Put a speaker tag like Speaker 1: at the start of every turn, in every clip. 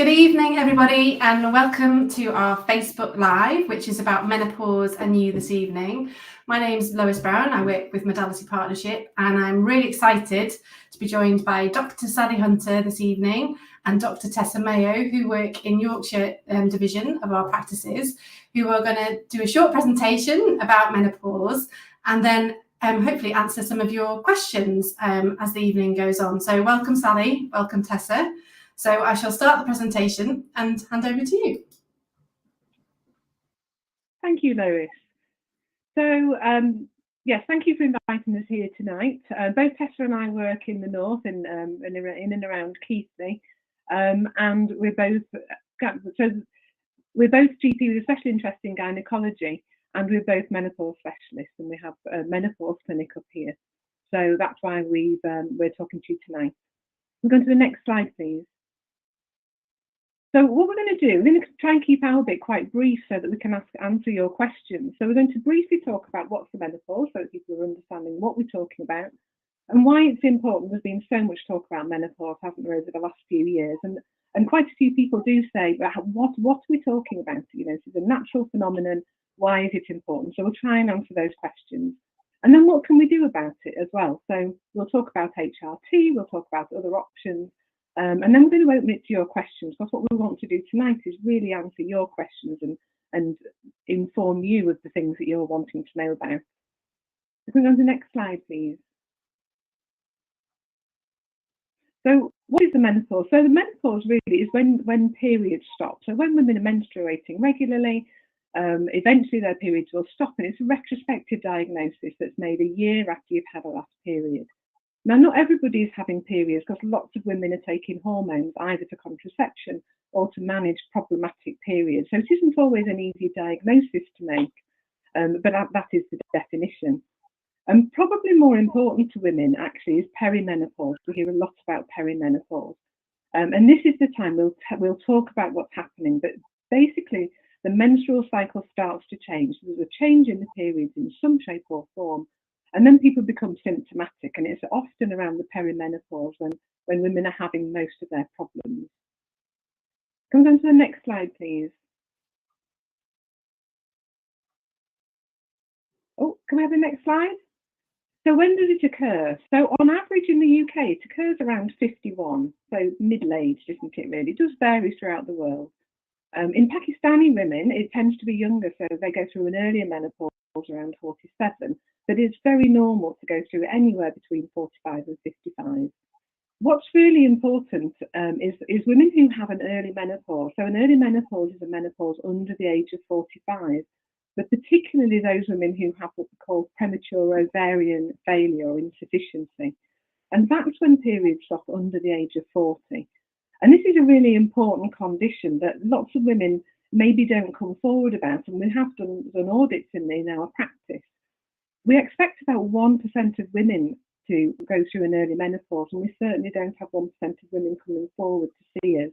Speaker 1: Good evening, everybody, and welcome to our Facebook Live, which is about menopause and you this evening. My name's Lois Brown. I work with Modality Partnership, and I'm really excited to be joined by Dr. Sally Hunter this evening and Dr. Tessa Mayo, who work in Yorkshire division of our practices, who are going to do a short presentation about menopause and then hopefully answer some of your questions as the evening goes on. So welcome, Sally. Welcome, Tessa. So I shall start the presentation and hand over to you.
Speaker 2: Thank you, Lois. So, yes, thank you for inviting us here tonight. Both Tessa and I work in the north, in and around Keighley, and we're both GP with a special interest in gynecology, and we're both menopause specialists, and we have a menopause clinic up here. So that's why we're talking to you tonight. We're going to the next slide, please. So what we're going to do, we're going to try and keep our bit quite brief so that we can answer your questions. So we're going to briefly talk about what's the menopause, so that people are understanding what we're talking about and why it's important. There's been so much talk about menopause, hasn't there, over the last few years, and quite a few people do say, but what are we talking about? You know, it's a natural phenomenon. Why is it important? So we'll try and answer those questions. And then what can we do about it as well? So we'll talk about HRT, we'll talk about other options. And then we're going to open it to your questions, because what we want to do tonight is really answer your questions and inform you of the things that you're wanting to know about. If we go on to the next slide, please. So what is the menopause? So the menopause really is when periods stop. So when women are menstruating regularly, eventually their periods will stop, and it's a retrospective diagnosis that's made a year after you've had a last period. Now, not everybody is having periods, because lots of women are taking hormones either for contraception or to manage problematic periods. So it isn't always an easy diagnosis to make, but that is the definition. And probably more important to women actually is perimenopause. We hear a lot about perimenopause. And this is the time we'll talk about what's happening, but basically the menstrual cycle starts to change. There's a change in the periods in some shape or form. And then people become symptomatic, and it's often around the perimenopause when women are having most of their problems. Come on to the next slide, please. Oh, can we have the next slide? So when does it occur? So on average in the UK, it occurs around 51, so middle-aged, isn't it really? It does vary throughout the world. In Pakistani women, it tends to be younger, so they go through an earlier menopause around 47. But it's very normal to go through anywhere between 45 and 55. What's really important is women who have an early menopause. So an early menopause is a menopause under the age of 45, but particularly those women who have what we call premature ovarian failure or insufficiency. And that's when periods stop under the age of 40. And this is a really important condition that lots of women maybe don't come forward about, and we have done audits in our practice. We expect about 1% of women to go through an early menopause, and we certainly don't have 1% of women coming forward to see us.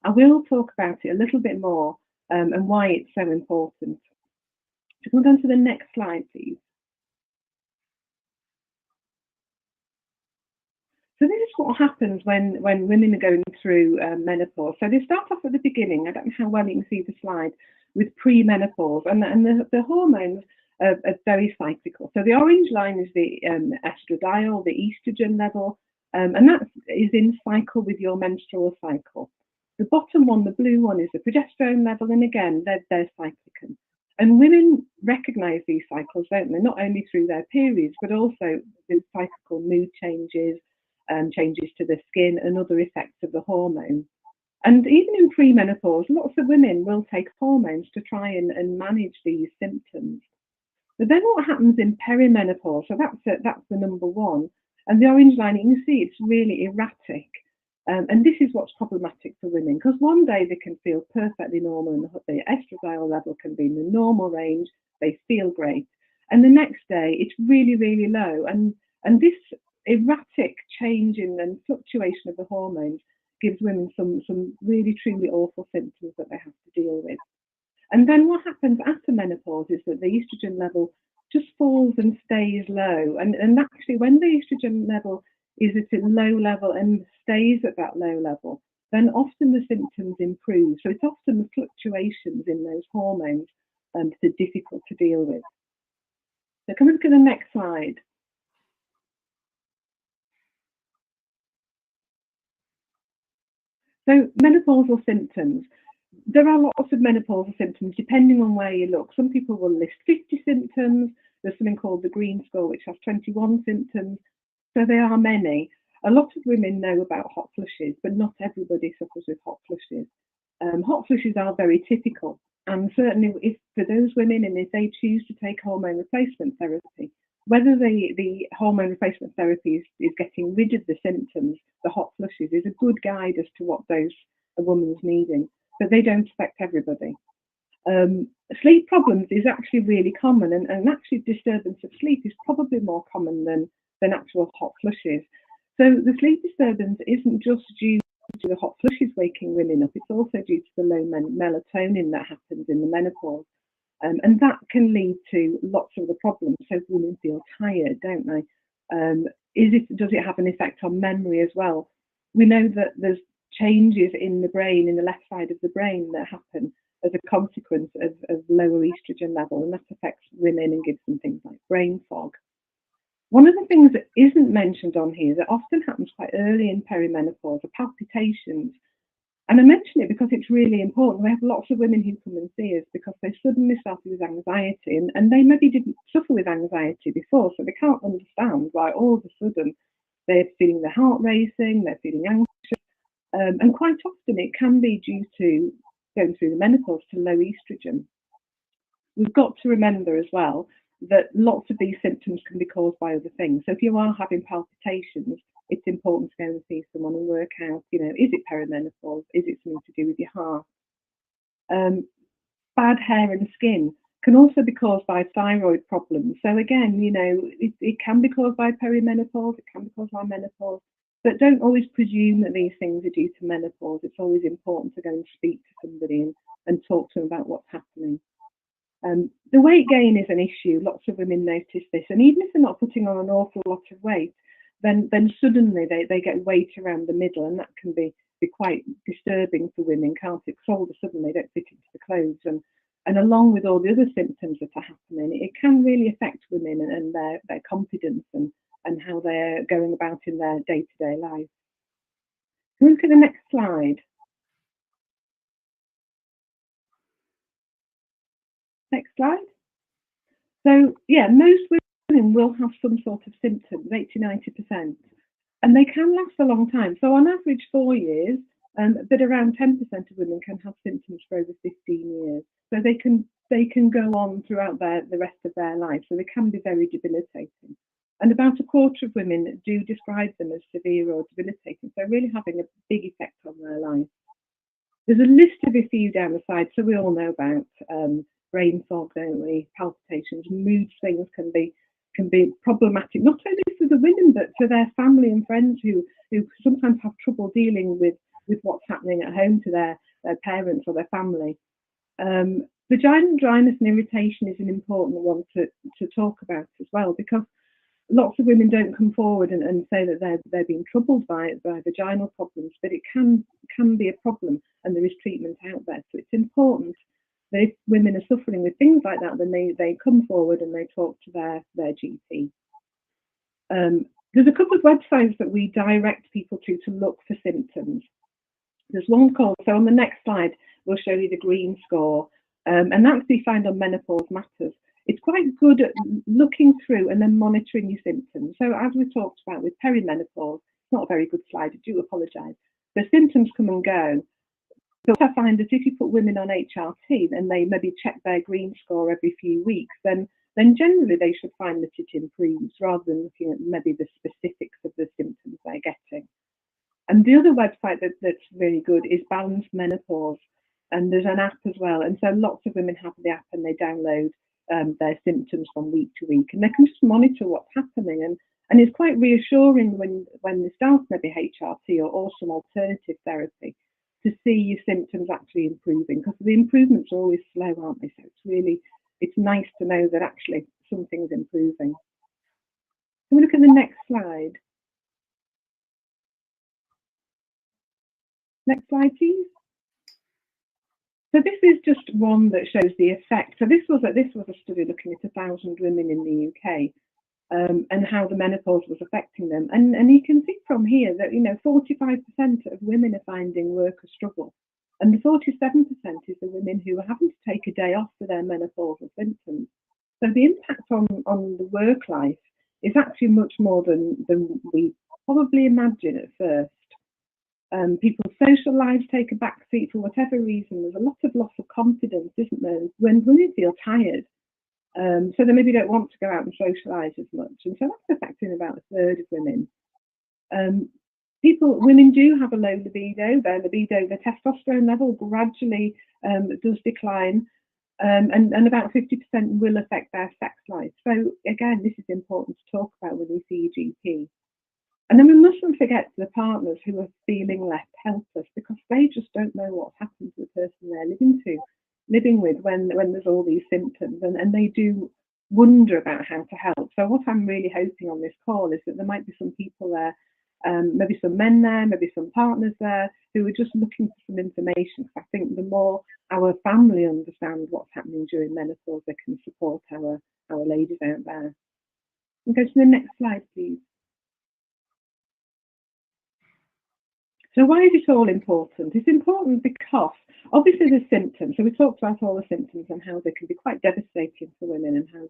Speaker 2: I will talk about it a little bit more and why it's so important. So come on to the next slide, please. So this is what happens when women are going through menopause. So they start off at the beginning. I don't know how well you can see the slide, with pre-menopause, and the hormones are very cyclical. So the orange line is the estradiol, the estrogen level, and that is in cycle with your menstrual cycle. The bottom one, the blue one, is the progesterone level, and again, they're cyclical. And women recognise these cycles, don't they? Not only through their periods, but also the cyclical mood changes, changes to the skin, and other effects of the hormone. And even in premenopause, lots of women will take hormones to try and manage these symptoms. But then what happens in perimenopause? So that's the number one. And the orange line, you can see it's really erratic. And this is what's problematic for women, because one day they can feel perfectly normal and the estradiol level can be in the normal range, they feel great. And the next day it's really, really low. And this erratic change in and fluctuation of the hormones gives women some really, truly awful symptoms that they have to deal with. And then what happens after menopause is that the estrogen level just falls and stays low. And actually, when the estrogen level is at a low level and stays at that low level, then often the symptoms improve. So it's often the fluctuations in those hormones that are difficult to deal with. So can we look at the next slide? So menopausal symptoms. There are lots of menopausal symptoms depending on where you look. Some people will list 50 symptoms. There's something called the green score, which has 21 symptoms. So there are many. A lot of women know about hot flushes, but not everybody suffers with hot flushes. Hot flushes are very typical. And certainly if for those women, and if they choose to take hormone replacement therapy, whether the hormone replacement therapy is getting rid of the symptoms, the hot flushes, is a good guide as to what dose a woman's needing, but they don't affect everybody. Sleep problems is actually really common, and actually disturbance of sleep is probably more common than actual hot flushes. So the sleep disturbance isn't just due to the hot flushes waking women up, it's also due to the low melatonin that happens in the menopause. And that can lead to lots of the problems. So women feel tired, don't they? Does it have an effect on memory as well? We know that there's changes in the brain, in the left side of the brain, that happen as a consequence of lower estrogen level, and that affects women and gives them things like brain fog. One of the things that isn't mentioned on here that often happens quite early in perimenopause are palpitations. And I mention it because it's really important. We have lots of women who come and see us because they suddenly started with anxiety, and they maybe didn't suffer with anxiety before, so they can't understand why all of a sudden they're feeling their heart racing, they're feeling anxious, and quite often it can be due to going through the menopause to low estrogen. We've got to remember as well that lots of these symptoms can be caused by other things. So if you are having palpitations, it's important to go and see someone and work out, is it perimenopause? Is it something to do with your heart? Bad hair and skin can also be caused by thyroid problems. So again, it can be caused by perimenopause, it can be caused by menopause, but don't always presume that these things are due to menopause. It's always important to go and speak to somebody and talk to them about what's happening. The weight gain is an issue. Lots of women notice this, and even if they're not putting on an awful lot of weight, then suddenly they get weight around the middle, and that can be quite disturbing for women, can't it? Because all of a sudden they don't fit into the clothes, and along with all the other symptoms that are happening, it can really affect women and their confidence and how they're going about in their day-to-day life. Can we look at the next slide? Next slide. So yeah, most women will have some sort of symptoms, 80–90%, and they can last a long time. So on average 4 years, but around 10% of women can have symptoms for over 15 years. So they can go on throughout the rest of their life. So they can be very debilitating. And about a quarter of women do describe them as severe or debilitating, so really having a big effect on their life. There's a list of a few down the side, so we all know about brain fog, don't we? Palpitations, mood swings can be problematic, not only for the women but for their family and friends who sometimes have trouble dealing with what's happening at home to their parents or their family. Vaginal dryness and irritation is an important one to talk about as well, because lots of women don't come forward and say that they're being troubled by vaginal problems, but it can be a problem, and there is treatment out there. So it's important that if women are suffering with things like that, then they come forward and they talk to their GP. There's a couple of websites that we direct people to look for symptoms. There's one called, so on the next slide, we'll show you the green score, and that's be found on Menopause Matters. It's quite good at looking through and then monitoring your symptoms. So as we talked about with perimenopause, it's not a very good slide, I do apologise. The symptoms come and go. But I find that if you put women on HRT and they maybe check their green score every few weeks, then generally they should find that it improves, rather than looking at maybe the specifics of the symptoms they're getting. And the other website that's really good is Balanced Menopause, and there's an app as well. And so lots of women have the app and they download their symptoms from week to week, and they can just monitor what's happening. And it's quite reassuring when they start maybe HRT or some alternative therapy to see your symptoms actually improving, because the improvements are always slow, aren't they? So it's nice to know that actually something's improving. Can we look at the next slide? Next slide, please. So this is just one that shows the effect. So this was a study looking at 1,000 women in the UK, and how the menopause was affecting them. And you can see from here that 45% of women are finding work a struggle, and the 47% is the women who are having to take a day off for their menopausal symptoms. So the impact on the work life is actually much more than we probably imagine at first. People's social lives take a backseat for whatever reason. There's a lot of loss of confidence, isn't there, when women feel tired. So they maybe don't want to go out and socialise as much. And so that's affecting about a third of women. Women do have a low libido. Their testosterone level gradually does decline. And about 50% will affect their sex life. So again, this is important to talk about when you see a GP. And then we mustn't forget the partners who are feeling left helpless, because they just don't know what's happened to the person they're living with when there's all these symptoms, and they do wonder about how to help. So what I'm really hoping on this call is that there might be some people there, maybe some men there, maybe some partners there, who are just looking for some information. Because I think the more our family understand what's happening during menopause, they can support our ladies out there. We'll go to the next slide, please. So why is it all important? It's important because obviously the symptoms, so we talked about all the symptoms and how they can be quite devastating for women and how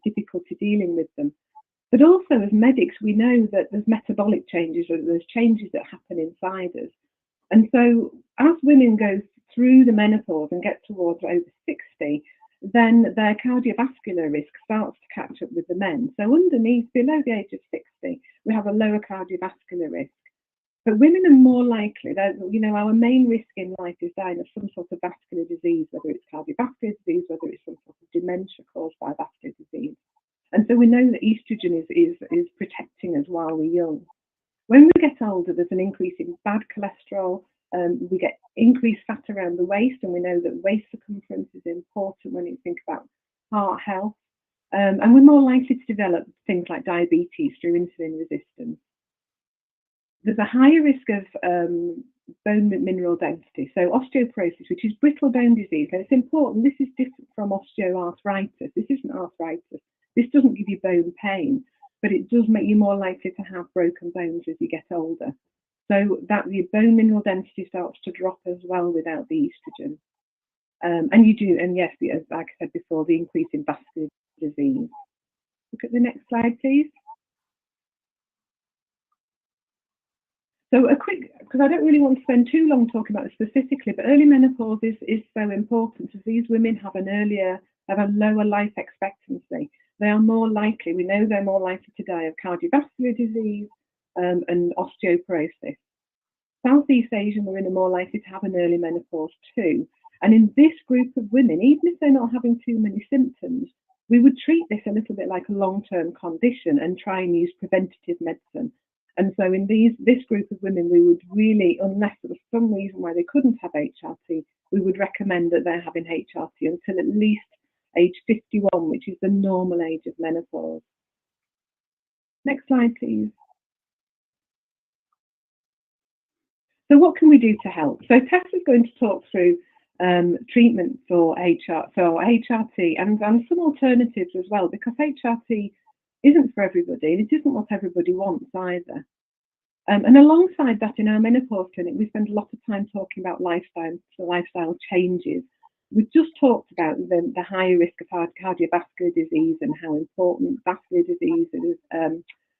Speaker 2: difficulty dealing with them. But also as medics, we know that there's metabolic changes, or there's changes that happen inside us. And so as women go through the menopause and get towards over 60, then their cardiovascular risk starts to catch up with the men. So underneath, below the age of 60, we have a lower cardiovascular risk. But women are more likely, our main risk in life is dying of some sort of vascular disease, whether it's cardiovascular disease, whether it's some sort of dementia caused by vascular disease. And so we know that estrogen is protecting us while we're young. When we get older, there's an increase in bad cholesterol. We get increased fat around the waist, and we know that waist circumference is important when you think about heart health. And we're more likely to develop things like diabetes through insulin resistance. There's a higher risk of bone mineral density, so osteoporosis, which is brittle bone disease. And it's important, this is different from osteoarthritis. This isn't arthritis. This doesn't give you bone pain, but it does make you more likely to have broken bones as you get older. So that your bone mineral density starts to drop as well without the estrogen. And yes, like I said before, the increase in vascular disease. Look at the next slide, please. So a quick, because I don't really want to spend too long talking about it specifically, but early menopause is so important, as these women have a lower life expectancy. They are more likely, we know they're more likely to die of cardiovascular disease and osteoporosis. Southeast Asian women are more likely to have an early menopause too. And in this group of women, even if they're not having too many symptoms, we would treat this a little bit like a long-term condition and try and use preventative medicine. And so in this group of women, we would really, unless there was some reason why they couldn't have HRT, we would recommend that they're having HRT until at least age 51, which is the normal age of menopause. Next slide, please. So what can we do to help? So Tess is going to talk through treatment for HRT and some alternatives as well, because HRT isn't for everybody, and it isn't what everybody wants either. And alongside that, in our menopause clinic, we spend a lot of time talking about lifestyle changes. We've just talked about the higher risk of cardiovascular disease and how important vascular disease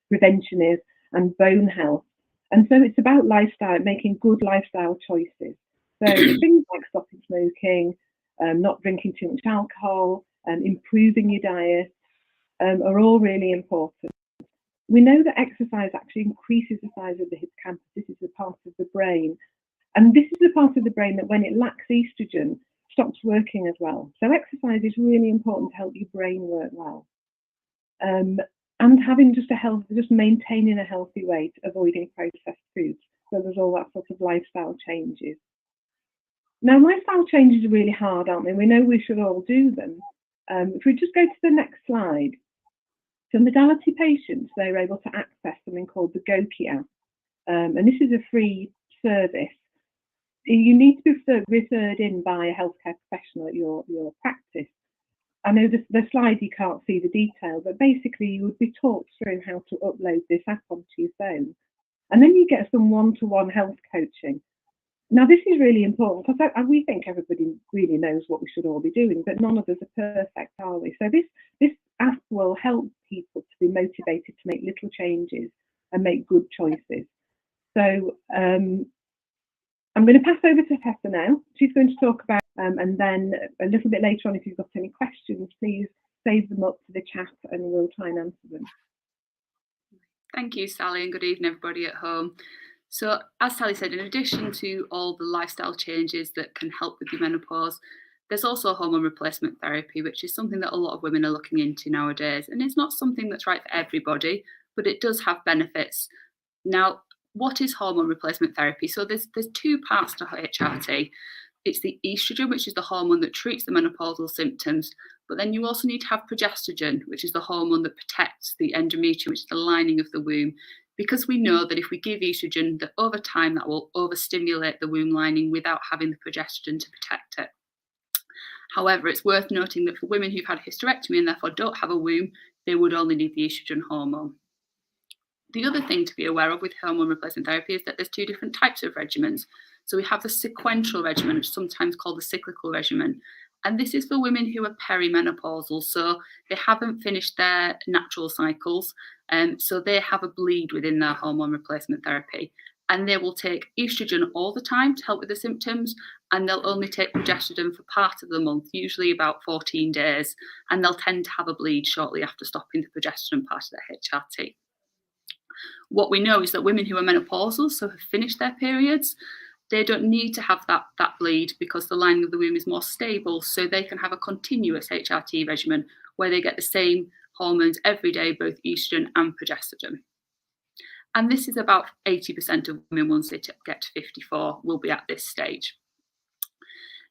Speaker 2: prevention is, and bone health. And so it's about lifestyle, making good lifestyle choices. So things like stopping smoking, not drinking too much alcohol, improving your diet, are all really important. We know that exercise actually increases the size of the hippocampus. This is the part of the brain. And this is the part of the brain that when it lacks estrogen, stops working as well. So exercise is really important to help your brain work well. And having just maintaining a healthy weight, avoiding processed foods. So there's all that sort of lifestyle changes. Now, lifestyle changes are really hard, aren't they? We know we should all do them. If we just go to the next slide. So modality patients, they're able to access something called the Goki app. And this is a free service. you need to be referred in by a healthcare professional at your practice. I know the slide you can't see the detail, but basically you would be talked through how to upload this app onto your phone. And then you get some one-to-one health coaching. Now, this is really important because we think everybody really knows what we should all be doing, but none of us are perfect, are we? So this app will help people to be motivated to make little changes and make good choices. So I'm going to pass over to Tessa now. She's going to talk about, and then a little bit later on, if you've got any questions, please save them up to the chat and we'll try and answer them.
Speaker 3: Thank you, Sally, and good evening, everybody at home. So, as Sally said, in addition to all the lifestyle changes that can help with your menopause, there's also hormone replacement therapy, which is something that a lot of women are looking into nowadays. And it's not something that's right for everybody, but it does have benefits. Now, what is hormone replacement therapy? So there's two parts to HRT. It's the estrogen, which is the hormone that treats the menopausal symptoms, but then you also need to have progesterone, which is the hormone that protects the endometrium, which is the lining of the womb. Because we know that if we give estrogen, that over time that will overstimulate the womb lining without having the progesterone to protect it. However, it's worth noting that for women who've had a hysterectomy and therefore don't have a womb, they would only need the estrogen hormone. The other thing to be aware of with hormone replacement therapy is that there's two different types of regimens. So we have the sequential regimen, which is sometimes called the cyclical regimen. And this is for women who are perimenopausal, so they haven't finished their natural cycles, so they have a bleed within their hormone replacement therapy. And they will take estrogen all the time to help with the symptoms, and they'll only take progesterone for part of the month, usually about 14 days, and they'll tend to have a bleed shortly after stopping the progesterone part of their HRT. What we know is that women who are menopausal, so have finished their periods, they don't need to have that bleed because the lining of the womb is more stable, so they can have a continuous HRT regimen where they get the same hormones every day, both estrogen and progesterone. And this is about 80% of women, once they get to 54, will be at this stage.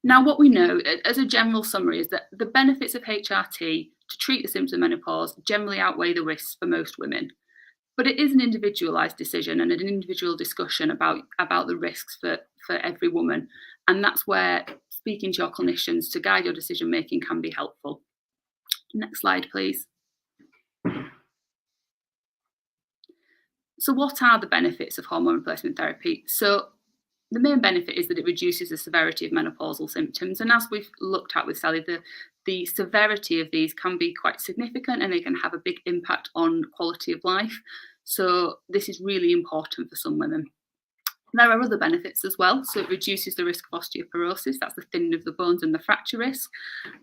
Speaker 3: Now, what we know as a general summary is that the benefits of HRT to treat the symptoms of menopause generally outweigh the risks for most women. But it is an individualised decision and an individual discussion about the risks for every woman. And that's where speaking to your clinicians to guide your decision making can be helpful. Next slide, please. So what are the benefits of hormone replacement therapy? So the main benefit is that it reduces the severity of menopausal symptoms. And as we've looked at with Sally, the severity of these can be quite significant and they can have a big impact on quality of life. So this is really important for some women. There are other benefits as well. So it reduces the risk of osteoporosis, that's the thinning of the bones and the fracture risk.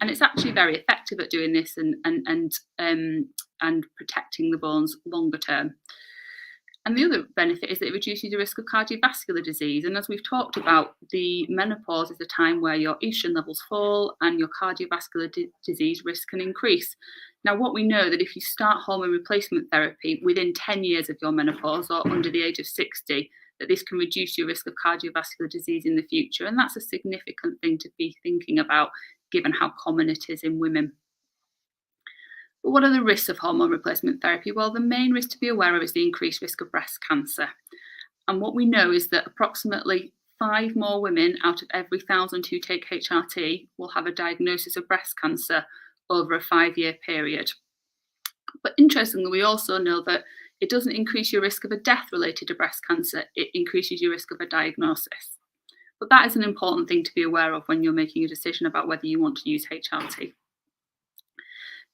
Speaker 3: And it's actually very effective at doing this and protecting the bones longer term. And the other benefit is that it reduces the risk of cardiovascular disease. And as we've talked about, the menopause is a time where your estrogen levels fall and your cardiovascular disease risk can increase. Now, what we know that if you start hormone replacement therapy within 10 years of your menopause or under the age of 60, that this can reduce your risk of cardiovascular disease in the future. And that's a significant thing to be thinking about, given how common it is in women. But what are the risks of hormone replacement therapy? Well, the main risk to be aware of is the increased risk of breast cancer. And what we know is that approximately 5 more women out of every 1,000 who take HRT will have a diagnosis of breast cancer over a 5-year period. But interestingly, we also know that it doesn't increase your risk of a death related to breast cancer, it increases your risk of a diagnosis. But that is an important thing to be aware of when you're making a decision about whether you want to use HRT.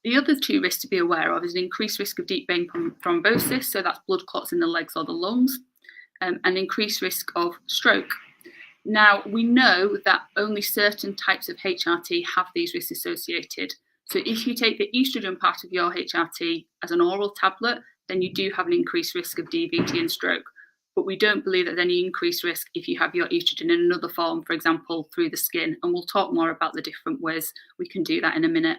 Speaker 3: The other 2 risks to be aware of is an increased risk of deep vein thrombosis, so that's blood clots in the legs or the lungs, and increased risk of stroke. Now, we know that only certain types of HRT have these risks associated. So if you take the estrogen part of your HRT as an oral tablet, then you do have an increased risk of DVT and stroke. But we don't believe there's any increased risk if you have your estrogen in another form, for example, through the skin. And we'll talk more about the different ways we can do that in a minute.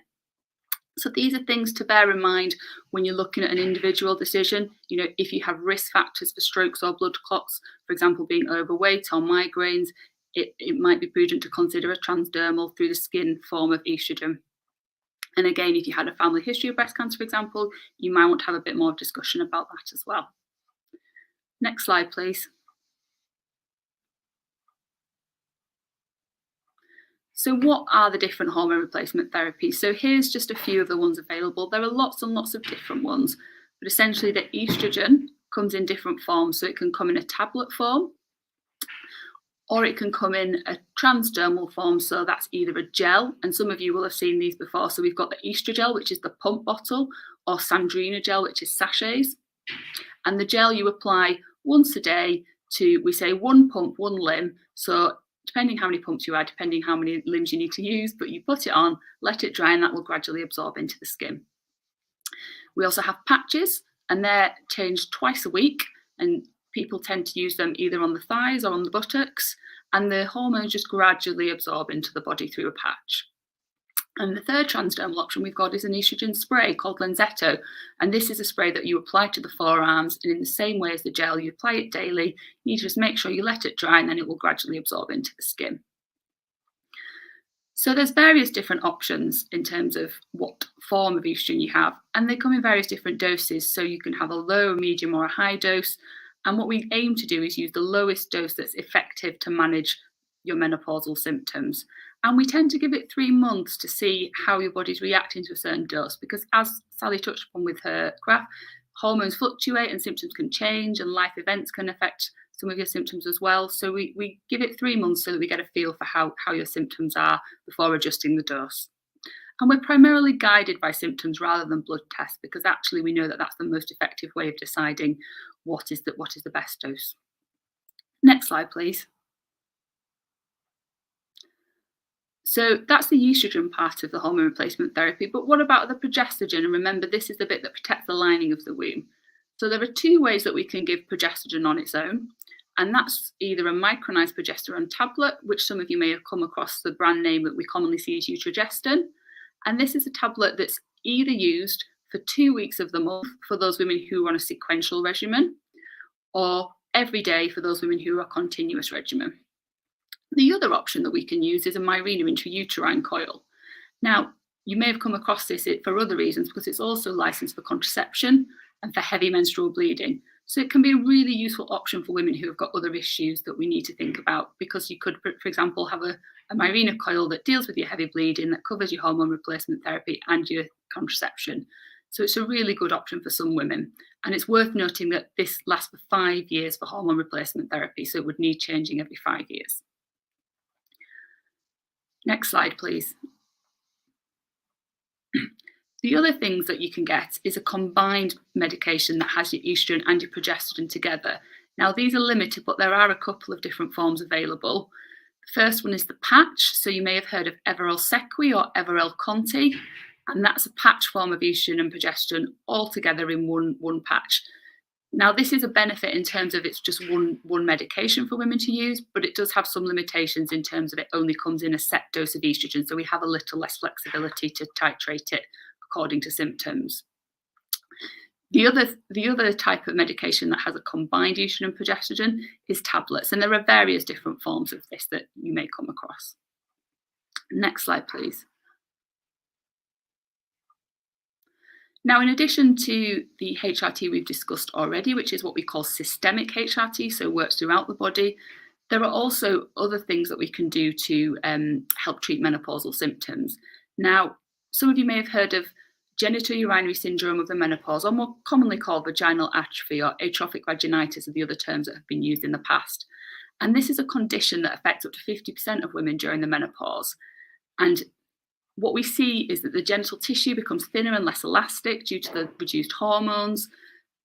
Speaker 3: So these are things to bear in mind when you're looking at an individual decision. You know, if you have risk factors for strokes or blood clots, for example, being overweight or migraines, it might be prudent to consider a transdermal through the skin form of estrogen. And again, if you had a family history of breast cancer, for example, you might want to have a bit more discussion about that as well. Next slide, please. So what are the different hormone replacement therapies? So here's just a few of the ones available. There are lots and lots of different ones, but essentially the estrogen comes in different forms. So it can come in a tablet form, or it can come in a transdermal form. So that's either a gel, and some of you will have seen these before. So we've got the estrogel, which is the pump bottle, or Sandrina gel, which is sachets. And the gel you apply once a day to, we say, one pump, one limb. So depending how many pumps you add, depending how many limbs you need to use, but you put it on, let it dry, and that will gradually absorb into the skin. We also have patches, and they're changed twice a week, and people tend to use them either on the thighs or on the buttocks, and the hormones just gradually absorb into the body through a patch. And the third transdermal option we've got is an estrogen spray called Lenzetto. And this is a spray that you apply to the forearms. And in the same way as the gel, you apply it daily. You just make sure you let it dry, and then it will gradually absorb into the skin. So there's various different options in terms of what form of estrogen you have. And they come in various different doses. So you can have a low, a medium, or a high dose. And what we aim to do is use the lowest dose that's effective to manage your menopausal symptoms. And we tend to give it 3 months to see how your body's reacting to a certain dose, because as Sally touched upon with her graph, hormones fluctuate and symptoms can change, and life events can affect some of your symptoms as well. So we give it 3 months so that we get a feel for how your symptoms are before adjusting the dose. And we're primarily guided by symptoms rather than blood tests, because actually we know that that's the most effective way of deciding what is the best dose. Next slide, please. So that's the estrogen part of the hormone replacement therapy, but what about the progestogen? And remember, this is the bit that protects the lining of the womb. So there are 2 ways that we can give progestogen on its own, and that's either a micronized progesterone tablet, which some of you may have come across the brand name that we commonly see as Utrogestan. And this is a tablet that's either used for 2 weeks of the month for those women who are on a sequential regimen, or every day for those women who are a continuous regimen. The other option that we can use is a Mirena intrauterine coil. Now, you may have come across this for other reasons, because it's also licensed for contraception and for heavy menstrual bleeding. So it can be a really useful option for women who have got other issues that we need to think about, because you could, for example, have a Mirena coil that deals with your heavy bleeding, that covers your hormone replacement therapy and your contraception. So it's a really good option for some women. And it's worth noting that this lasts for 5 years for hormone replacement therapy, so it would need changing every 5 years. Next slide, please. The other things that you can get is a combined medication that has your estrogen and your progesterone together. Now, these are limited, but there are a couple of different forms available. The first one is the patch. So you may have heard of Everel Sequi or Everel Conti, and that's a patch form of estrogen and progesterone all together in one patch. Now, this is a benefit in terms of it's just one medication for women to use, but it does have some limitations in terms of it only comes in a set dose of estrogen. So we have a little less flexibility to titrate it according to symptoms. The other type of medication that has a combined estrogen and progesterone is tablets. And there are various different forms of this that you may come across. Next slide, please. Now, in addition to the HRT we've discussed already, which is what we call systemic HRT, so works throughout the body, there are also other things that we can do to help treat menopausal symptoms. Now, some of you may have heard of genitourinary syndrome of the menopause, or more commonly called vaginal atrophy, or atrophic vaginitis are the other terms that have been used in the past. And this is a condition that affects up to 50% of women during the menopause. And what we see is that the genital tissue becomes thinner and less elastic due to the reduced hormones.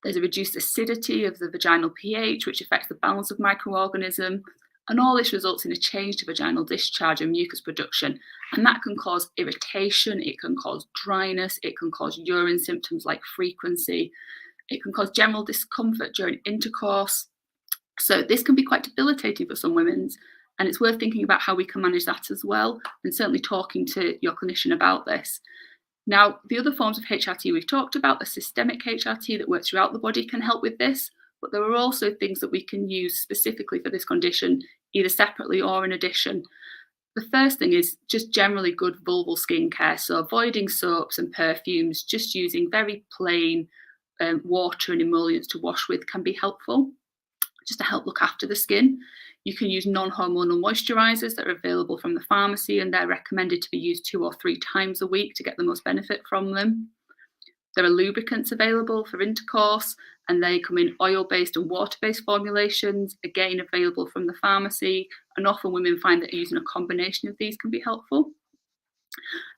Speaker 3: There's a reduced acidity of the vaginal pH, which affects the balance of microorganisms. And all this results in a change to vaginal discharge and mucus production. And that can cause irritation, it can cause dryness, it can cause urine symptoms like frequency, it can cause general discomfort during intercourse. So this can be quite debilitating for some women. And it's worth thinking about how we can manage that as well, and certainly talking to your clinician about this. Now, the other forms of HRT we've talked about, the systemic HRT that works throughout the body, can help with this, but there are also things that we can use specifically for this condition, either separately or in addition. The first thing is just generally good vulval skincare, so avoiding soaps and perfumes, just using very plain water and emollients to wash with can be helpful, just to help look after the skin. You can use non-hormonal moisturisers that are available from the pharmacy, and they're recommended to be used 2 or 3 times a week to get the most benefit from them. There are lubricants available for intercourse, and they come in oil-based and water-based formulations, again available from the pharmacy, and often women find that using a combination of these can be helpful.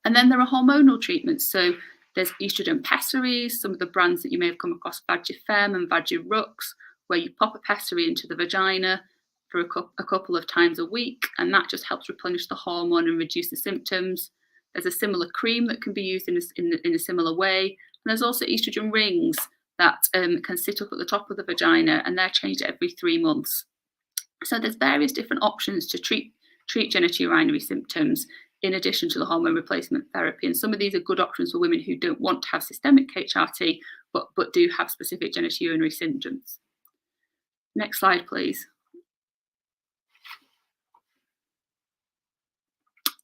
Speaker 3: And then there are hormonal treatments. So there's estrogen pessaries, some of the brands that you may have come across, Vagifem and Vagirux, where you pop a pessary into the vagina for a couple of times a week, and that just helps replenish the hormone and reduce the symptoms. There's a similar cream that can be used in a similar way. And there's also estrogen rings that can sit up at the top of the vagina, and they're changed every 3 months. So there's various different options to treat genitourinary symptoms in addition to the hormone replacement therapy. And some of these are good options for women who don't want to have systemic HRT, but do have specific genitourinary symptoms. Next slide, please.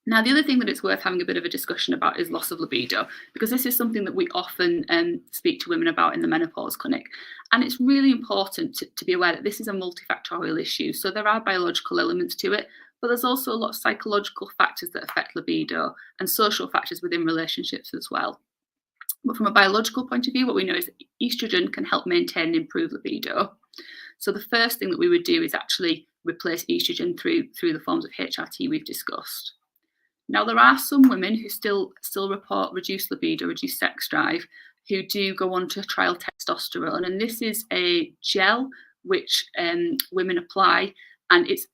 Speaker 3: Now, the other thing that it's worth having a bit of a discussion about is loss of libido, because this is something that we often speak to women about in the menopause clinic. And it's really important to be aware that this is a multifactorial issue. So there are biological elements to it, but there's also a lot of psychological factors that affect libido and social factors within relationships as well. But from a biological point of view, what we know is that estrogen can help maintain and improve libido. So the first thing that we would do is actually replace estrogen through the forms of HRT we've discussed. Now, there are some women who still report reduced libido, reduced sex drive, who do go on to trial testosterone. And this is a gel which women apply, and it's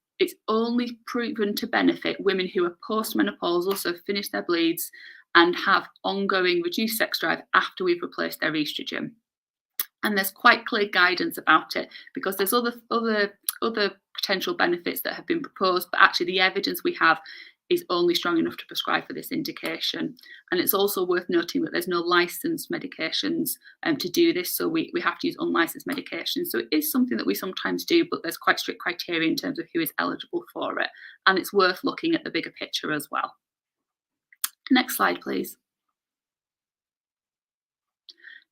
Speaker 3: only proven to benefit women who are postmenopausal, so finished their bleeds, and have ongoing reduced sex drive after we've replaced their estrogen. And there's quite clear guidance about it, because there's other potential benefits that have been proposed, but actually the evidence we have is only strong enough to prescribe for this indication. And it's also worth noting that there's no licensed medications to do this, so we have to use unlicensed medications. So it is something that we sometimes do, but there's quite strict criteria in terms of who is eligible for it. And it's worth looking at the bigger picture as well. Next slide, please.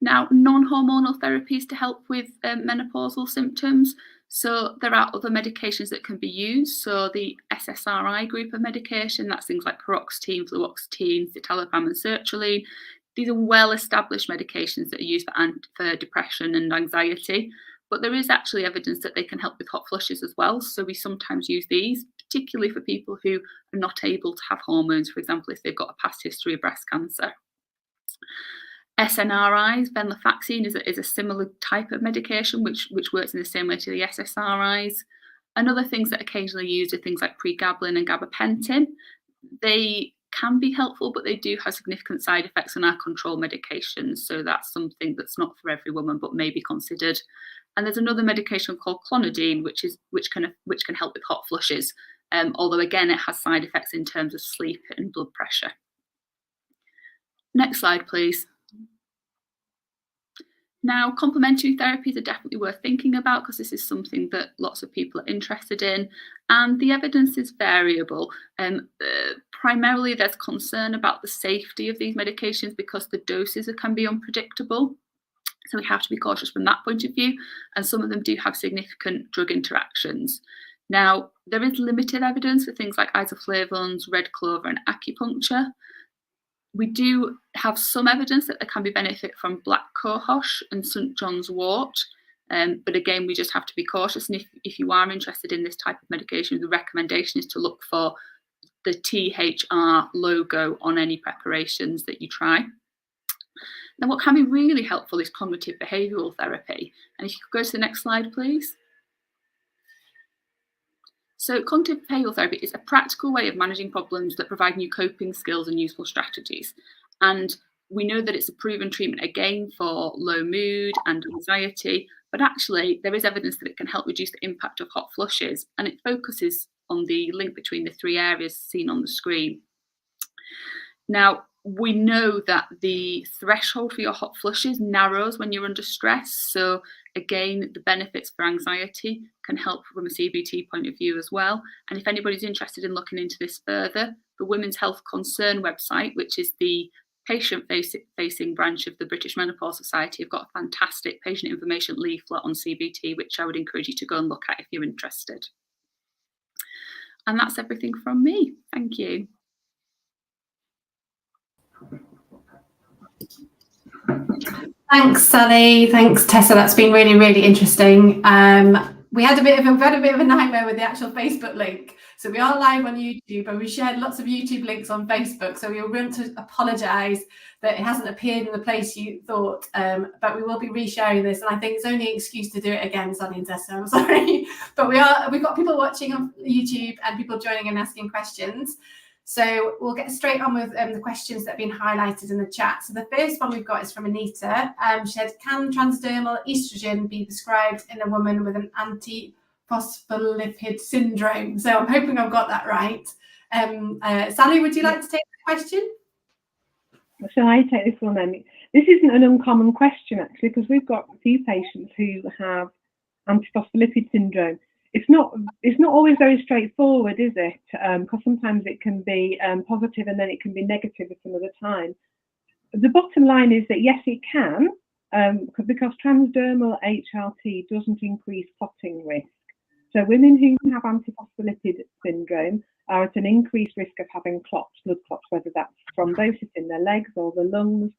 Speaker 3: Now, non-hormonal therapies to help with menopausal symptoms. So there are other medications that can be used. So the SSRI group of medication, that's things like paroxetine, fluoxetine, citalopram and sertraline. These are well-established medications that are used for depression and anxiety, but there is actually evidence that they can help with hot flushes as well. So we sometimes use these, particularly for people who are not able to have hormones, for example, if they've got a past history of breast cancer. SNRIs, venlafaxine, is a similar type of medication which works in the same way to the SSRIs. And other things that are occasionally used are things like pregabalin and gabapentin. They can be helpful, but they do have significant side effects and are control medications. So that's something that's not for every woman, but may be considered. And there's another medication called clonidine, which can help with hot flushes, although again it has side effects in terms of sleep and blood pressure. Next slide, please. Now, complementary therapies are definitely worth thinking about, because this is something that lots of people are interested in, and the evidence is variable. Primarily, there's concern about the safety of these medications because the doses can be unpredictable. So we have to be cautious from that point of view, and some of them do have significant drug interactions. Now, there is limited evidence for things like isoflavones, red clover, and acupuncture. We do have some evidence that there can be benefit from black cohosh and St. John's wort, but again, we just have to be cautious. And if you are interested in this type of medication, the recommendation is to look for the THR logo on any preparations that you try. Now, what can be really helpful is cognitive behavioural therapy. And if you could go to the next slide, please. So cognitive behavioural therapy is a practical way of managing problems that provide new coping skills and useful strategies. And we know that it's a proven treatment, again, for low mood and anxiety, but actually there is evidence that it can help reduce the impact of hot flushes, and it focuses on the link between the 3 areas seen on the screen. Now, we know that the threshold for your hot flushes narrows when you're under stress. So again, the benefits for anxiety can help from a CBT point of view as well. And if anybody's interested in looking into this further, the Women's Health Concern website, which is the patient-facing branch of the British Menopause Society, have got a fantastic patient information leaflet on CBT, which I would encourage you to go and look at if you're interested. And that's everything from me. Thank you.
Speaker 1: Thanks, Sally. Thanks, Tessa. That's been really, really interesting. We had a bit of a nightmare with the actual Facebook link. So we are live on YouTube, and we shared lots of YouTube links on Facebook. So we want to apologise that it hasn't appeared in the place you thought, but we will be resharing this. And I think it's only an excuse to do it again, Sally and Tessa. I'm sorry, but we've got people watching on YouTube and people joining and asking questions. So we'll get straight on with the questions that have been highlighted in the chat. So the first one we've got is from Anita. She said, can transdermal estrogen be prescribed in a woman with an antiphospholipid syndrome? So I'm hoping I've got that right. Sally, would you like to take the question?
Speaker 2: Shall I take this one then? This isn't an uncommon question, actually, because we've got a few patients who have antiphospholipid syndrome. It's not always very straightforward, is it? Because sometimes it can be positive and then it can be negative at another time. The bottom line is that yes, it can, because transdermal HRT doesn't increase clotting risk. So women who have antiphospholipid syndrome are at an increased risk of having clots, blood clots, whether that's thrombosis in their legs or the lungs.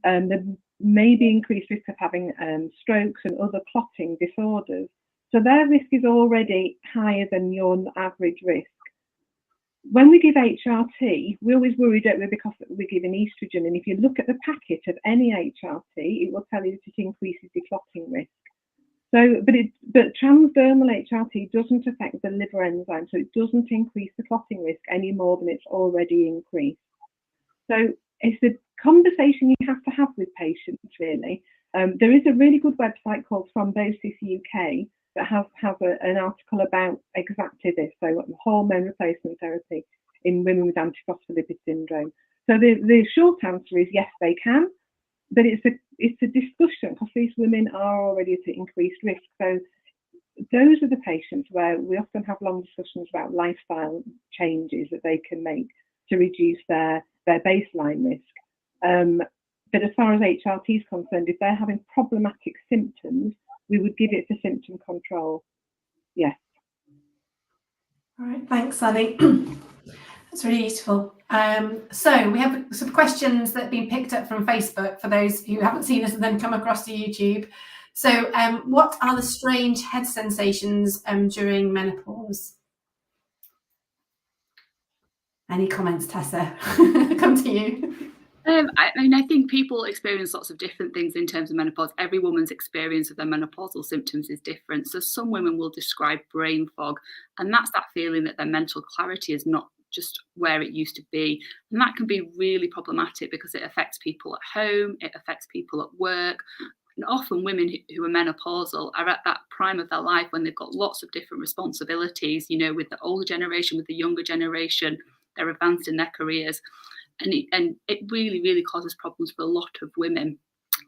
Speaker 2: There may be increased risk of having strokes and other clotting disorders. So their risk is already higher than your average risk. When we give HRT, we always worry, don't we, because we're giving estrogen. And if you look at the packet of any HRT, it will tell you that it increases the clotting risk. So, but transdermal HRT doesn't affect the liver enzyme, so it doesn't increase the clotting risk any more than it's already increased. So it's a conversation you have to have with patients, really. There is a really good website called Thrombosis UK that has an article about exactly this, so hormone replacement therapy in women with antiphospholipid syndrome. So the short answer is yes, they can, but it's a discussion because these women are already at increased risk. So those are the patients where we often have long discussions about lifestyle changes that they can make to reduce their baseline risk. But as far as HRT is concerned, if they're having problematic symptoms, we would give it for symptom control. Yes.
Speaker 1: All right, thanks, Sally. That's really useful. So we have some questions that have been picked up from Facebook for those who haven't seen us and then come across to YouTube. So what are the strange head sensations during menopause? Any comments, Tessa? Come to you.
Speaker 3: I think people experience lots of different things in terms of menopause. Every woman's experience of their menopausal symptoms is different. So some women will describe brain fog, and that's that feeling that their mental clarity is not just where it used to be. And that can be really problematic because it affects people at home, it affects people at work. And often women who are menopausal are at that prime of their life when they've got lots of different responsibilities, with the older generation, with the younger generation, they're advanced in their careers. And it really, really causes problems for a lot of women.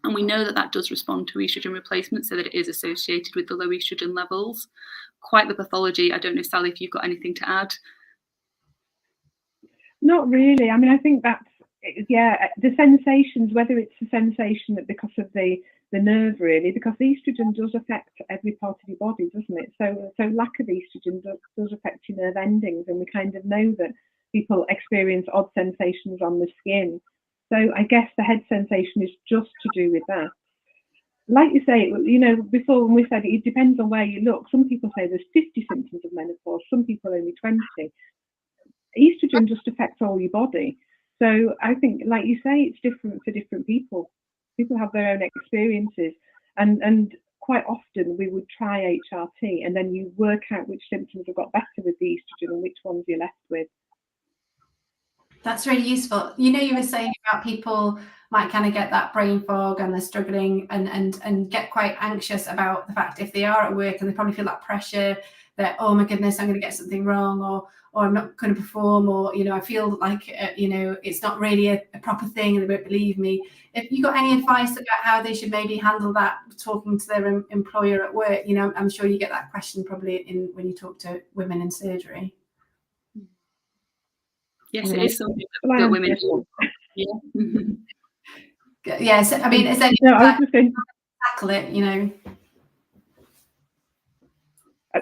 Speaker 3: And we know that does respond to estrogen replacement, so that it is associated with the low estrogen levels. Quite the pathology. I don't know, Sally, if you've got anything to add.
Speaker 2: Not really. I mean, I think that's, the sensations, whether it's the sensation that because of the nerve, really, because estrogen does affect every part of your body, doesn't it? So lack of estrogen does affect your nerve endings, and we kind of know that people experience odd sensations on the skin. So I guess the head sensation is just to do with that. Like you say, before when we said it depends on where you look. Some people say there's 50 symptoms of menopause, some people only 20. Estrogen just affects all your body. So I think, like you say, it's different for different people. People have their own experiences. And quite often we would try HRT and then you work out which symptoms have got better with the estrogen and which ones you're left with.
Speaker 1: That's really useful. You were saying about people might kind of get that brain fog and they're struggling and get quite anxious about the fact if they are at work and they probably feel that pressure that, oh my goodness, I'm going to get something wrong, or I'm not going to perform, or I feel like it's not really a proper thing and they won't believe me. If you got any advice about how they should maybe handle that talking to their employer at work, I'm sure you get that question probably when you talk to women in surgery.
Speaker 3: Yes, it is something that women do.
Speaker 1: Yeah. Yes, I mean, is there tackle it,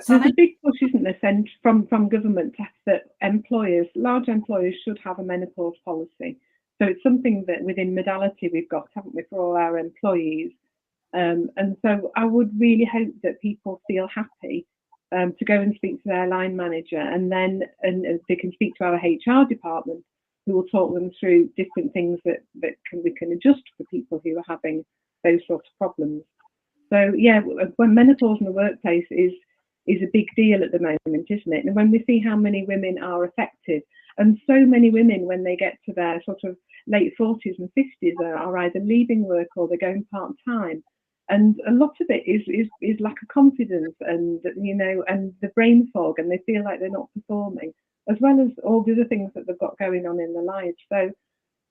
Speaker 2: There's a big push, isn't there, from government that large employers should have a menopause policy. So it's something that within Modality we've got, haven't we, for all our employees. And so I would really hope that people feel happy to go and speak to their line manager, and then they can speak to our HR department, who will talk them through different things that we can adjust for people who are having those sorts of problems. So yeah, when menopause in the workplace is a big deal at the moment, isn't it? And when we see how many women are affected, and so many women when they get to their sort of late 40s and 50s are either leaving work or they're going part-time. And a lot of it is lack of confidence, and and the brain fog, and they feel like they're not performing, as well as all the other things that they've got going on in their lives. So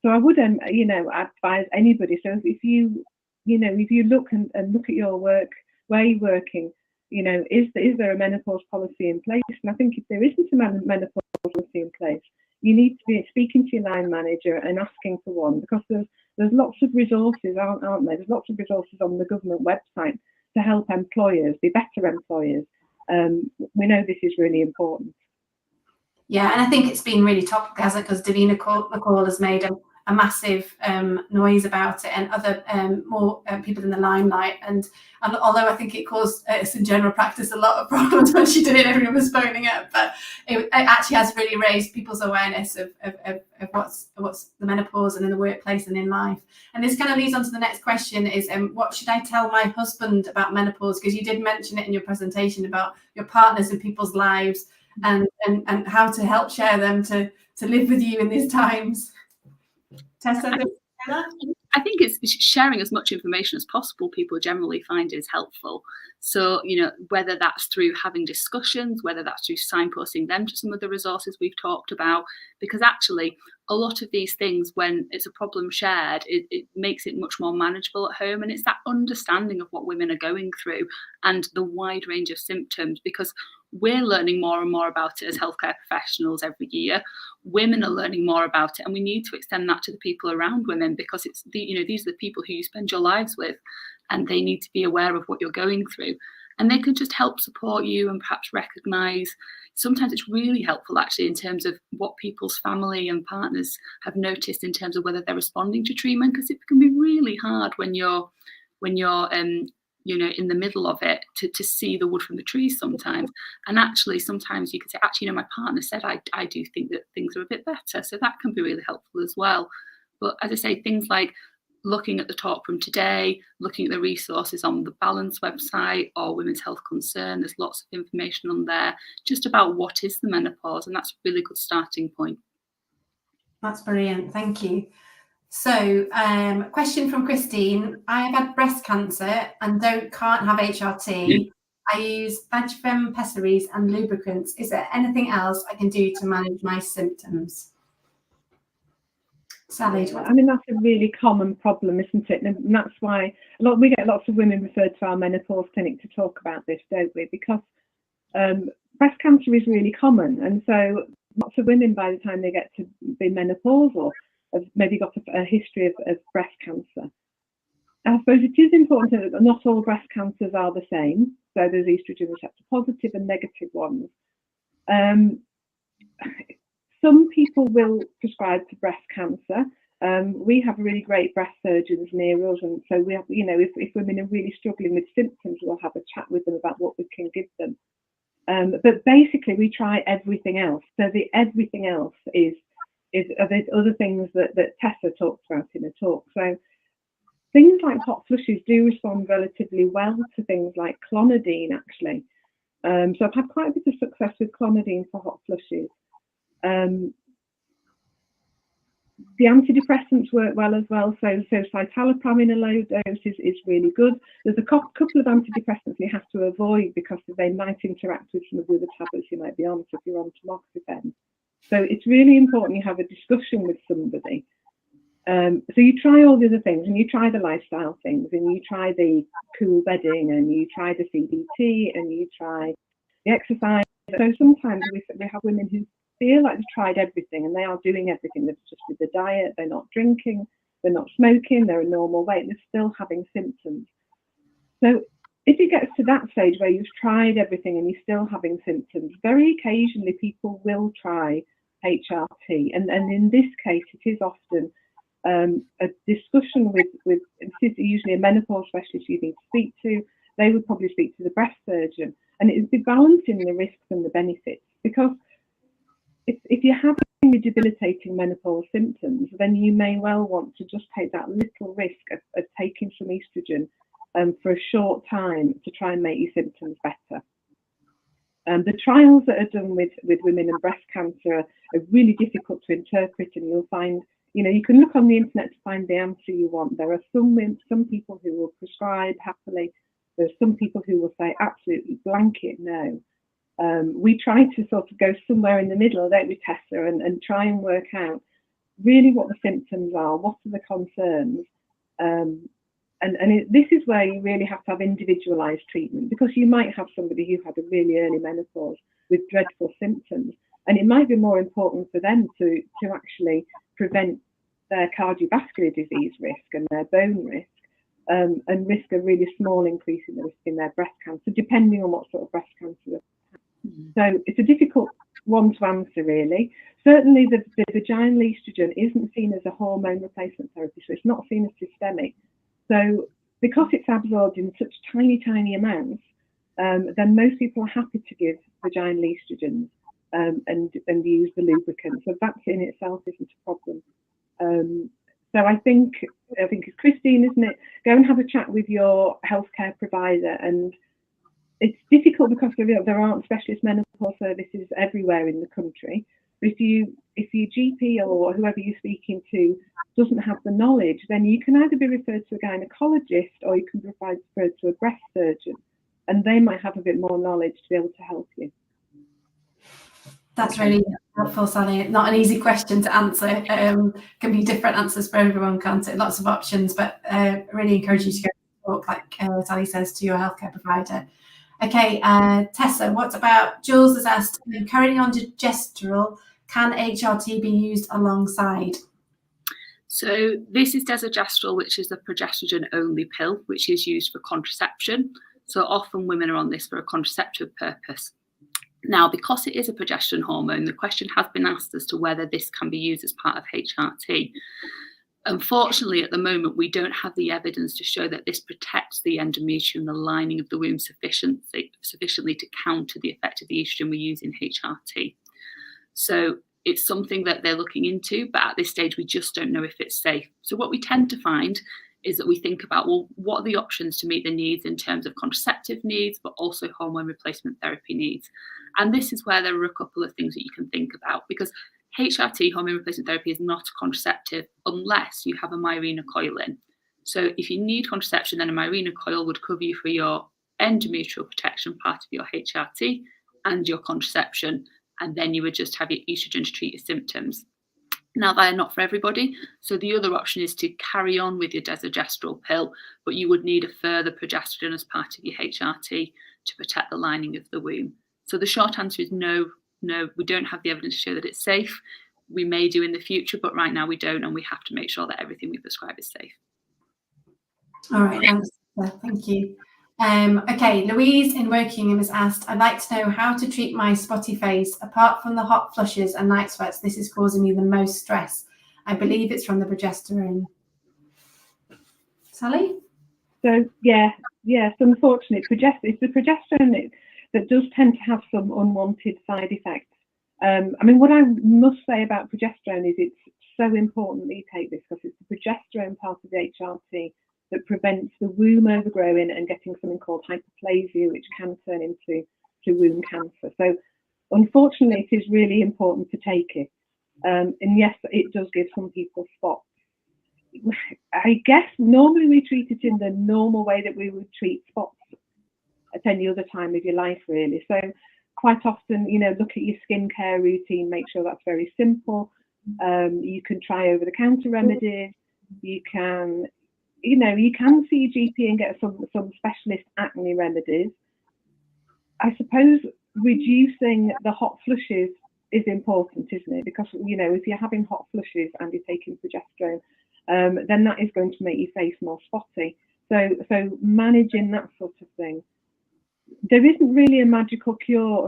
Speaker 2: I would advise anybody. So if you look and look at your work, where you're working, is there a menopause policy in place? And I think if there isn't a menopause policy in place, you need to be speaking to your line manager and asking for one, because there's lots of resources, aren't there? There's lots of resources on the government website to help employers be better employers. We know this is really important.
Speaker 1: Yeah, and I think it's been really topical, hasn't it? Because Davina McCall has made a massive noise about it, and other more people in the limelight. And although I think it caused us in general practice a lot of problems when she did it, everyone was phoning up. But it actually has really raised people's awareness of what's the menopause and in the workplace and in life. And this kind of leads on to the next question: is what should I tell my husband about menopause? Because you did mention it in your presentation about your partners in people's lives, and how to help share them to live with you in these times. Tessa,
Speaker 3: I think it's sharing as much information as possible. People generally find is helpful. So, whether that's through having discussions, whether that's through signposting them to some of the resources we've talked about, because actually a lot of these things, when it's a problem shared, it makes it much more manageable at home. And it's that understanding of what women are going through and the wide range of symptoms, because we're learning more and more about it as healthcare professionals every year. Women are learning more about it, and we need to extend that to the people around women, because it's these are the people who you spend your lives with, and they need to be aware of what you're going through, and they can just help support you and perhaps recognise. Sometimes it's really helpful actually in terms of what people's family and partners have noticed in terms of whether they're responding to treatment, because it can be really hard when you're in the middle of it to see the wood from the trees sometimes. And actually sometimes you can say, my partner said I do think that things are a bit better, so that can be really helpful as well. But as I say, things like looking at the talk from today, looking at the resources on the Balance website or Women's Health Concern, there's lots of information on there just about what is the menopause, and that's a really good starting point.
Speaker 1: That's brilliant, thank you. So, question from Christine: I have had breast cancer and can't have HRT. I use Vagifem pessaries and lubricants. Is there anything else I can do to manage my symptoms? Sally,
Speaker 2: that's a really common problem, isn't it? And that's why we get lots of women referred to our menopause clinic to talk about this, don't we? Because breast cancer is really common, and so lots of women, by the time they get to be menopausal, have maybe got a history of breast cancer. I suppose it is important that not all breast cancers are the same. So there's estrogen receptor positive and negative ones. Some people will prescribe for breast cancer. We have really great breast surgeons near us, and so we have, if women are really struggling with symptoms, we'll have a chat with them about what we can give them. But basically, we try everything else. So the everything else is there's other things that Tessa talked about in her talk. So things like hot flushes do respond relatively well to things like clonidine, actually. So I've had quite a bit of success with clonidine for hot flushes. The antidepressants work well as well. So citalopram in a low dose is really good. There's a couple of antidepressants you have to avoid because they might interact with some of the other tablets you might be on. So if you're on tamoxifen. So it's really important you have a discussion with somebody. So you try all the other things, and you try the lifestyle things, and you try the cool bedding, and you try the CBT, and you try the exercise. So sometimes we have women who feel like they've tried everything, and they are doing everything. They've just with the diet, they're not drinking, they're not smoking, they're a normal weight, and they're still having symptoms. So if it gets to that stage where you've tried everything and you're still having symptoms, very occasionally people will try HRT. And in this case, it is often a discussion with this is usually a menopause specialist you need to speak to. They would probably speak to the breast surgeon, and it would be balancing the risks and the benefits. Because if you're having debilitating menopause symptoms, then you may well want to just take that little risk of taking some estrogen for a short time to try and make your symptoms better. The trials that are done with women and breast cancer are really difficult to interpret, and you'll find, you can look on the internet to find the answer you want. There are some people who will prescribe happily. There's some people who will say absolutely blanket no. We try to sort of go somewhere in the middle, don't we, Tessa, and try and work out really what the symptoms are, what are the concerns. This is where you really have to have individualised treatment, because you might have somebody who had a really early menopause with dreadful symptoms, and it might be more important for them to actually prevent their cardiovascular disease risk and their bone risk, and risk a really small increase in the risk in their breast cancer, depending on what sort of breast cancer. So it's a difficult one to answer, really. Certainly the vaginal estrogen isn't seen as a hormone replacement therapy, so it's not seen as systemic. So because it's absorbed in such tiny, tiny amounts, then most people are happy to give vaginal estrogens and use the lubricant. So that in itself isn't a problem. So I think it's Christine, isn't it? Go and have a chat with your healthcare provider. And it's difficult because there aren't specialist menopause services everywhere in the country. But if your GP or whoever you're speaking to doesn't have the knowledge, then you can either be referred to a gynecologist or you can be referred to a breast surgeon, and they might have a bit more knowledge to be able to help you.
Speaker 1: That's really helpful, Sally. Not an easy question to answer. Can be different answers for everyone, can't it? Lots of options, but really encourage you to go talk, like Sally says, to your healthcare provider. Okay, Tessa, what about Jules has asked, currently on degesterol, can HRT be used alongside?
Speaker 3: So this is desogestrel, which is a progesterone-only pill, which is used for contraception. So often women are on this for a contraceptive purpose. Now, because it is a progesterone hormone, the question has been asked as to whether this can be used as part of HRT. Unfortunately, at the moment, we don't have the evidence to show that this protects the endometrium, the lining of the womb, sufficiently to counter the effect of the estrogen we use in HRT. So it's something that they're looking into, but at this stage, we just don't know if it's safe. So what we tend to find is that we think about, well, what are the options to meet the needs in terms of contraceptive needs, but also hormone replacement therapy needs? And this is where there are a couple of things that you can think about, because HRT, hormone replacement therapy, is not contraceptive unless you have a Mirena coil in. So if you need contraception, then a Mirena coil would cover you for your endometrial protection, part of your HRT, and your contraception, and then you would just have your estrogen to treat your symptoms. Now, they are not for everybody, so the other option is to carry on with your desogestrel pill, but you would need a further progesterone as part of your HRT to protect the lining of the womb. So the short answer is no, we don't have the evidence to show that it's safe. We may do in the future, but right now we don't, and we have to make sure that everything we prescribe is safe.
Speaker 1: All right, thanks. Thank you. Okay, Louise in Wokingham has asked, I'd like to know how to treat my spotty face. Apart from the hot flushes and night sweats, this is causing me the most stress. I believe it's from the progesterone. Sally?
Speaker 2: So, yeah, it's unfortunate. It's the progesterone that does tend to have some unwanted side effects. I mean, what I must say about progesterone is it's so important that you take this, because it's the progesterone part of the HRT that prevents the womb overgrowing and getting something called hyperplasia, which can turn into womb cancer. So unfortunately, it is really important to take it. And yes, it does give some people spots. I guess normally we treat it in the normal way that we would treat spots at any other time of your life, really. So quite often, look at your skincare routine, make sure that's very simple. You can try over-the-counter remedies. You can see your GP and get some specialist acne remedies. I suppose reducing the hot flushes is important, isn't it? Because, if you're having hot flushes and you're taking progesterone, then that is going to make your face more spotty. So managing that sort of thing. There isn't really a magical cure,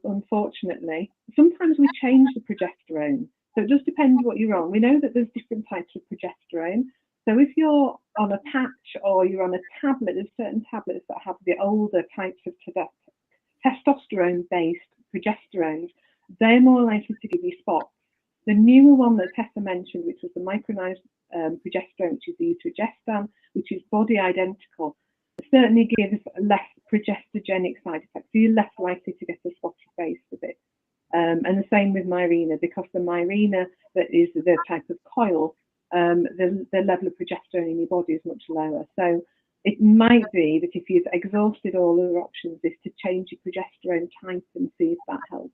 Speaker 2: unfortunately. Sometimes we change the progesterone. So it just depends what you're on. We know that there's different types of progesterone. So if you're on a patch or you're on a tablet, there's certain tablets that have the older types of testosterone-based progesterones. They're more likely to give you spots. The newer one that Tessa mentioned, which was the micronized progesterone, which is the estrogestane, which is body identical, certainly gives less progestogenic side effects. So you're less likely to get a spotty face with it. And the same with Mirena, because the Mirena that is the type of coil, the level of progesterone in your body is much lower. So it might be that if you've exhausted all other options, is to change your progesterone type and see if that helps.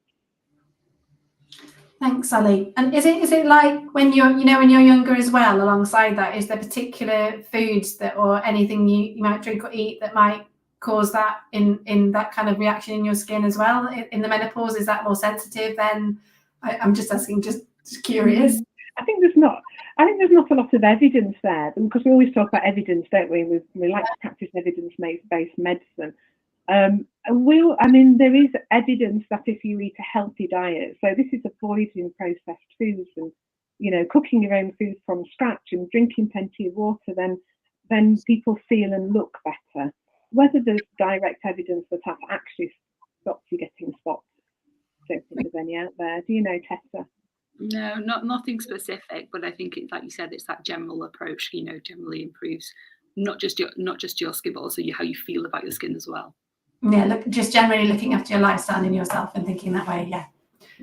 Speaker 1: Thanks, Sally. And is it like when you're when you're younger as well? Alongside that, is there particular foods that or anything you might drink or eat that might cause that in that kind of reaction in your skin as well? In the menopause, is that more sensitive then? I'm just asking, just curious.
Speaker 2: I think there's not a lot of evidence there, because we always talk about evidence, don't we? We like to practice evidence-based medicine. There is evidence that if you eat a healthy diet, so this is avoiding processed foods and cooking your own food from scratch and drinking plenty of water, then people feel and look better. Whether there's direct evidence that actually stops you getting spots, I don't think there's any out there. Do you know, Tessa?
Speaker 3: No, nothing specific, but I think it's like you said, it's that general approach. Generally improves not just your skin, but also how you feel about your skin as well.
Speaker 1: Yeah, just generally looking after your lifestyle and yourself and thinking that way. Yeah,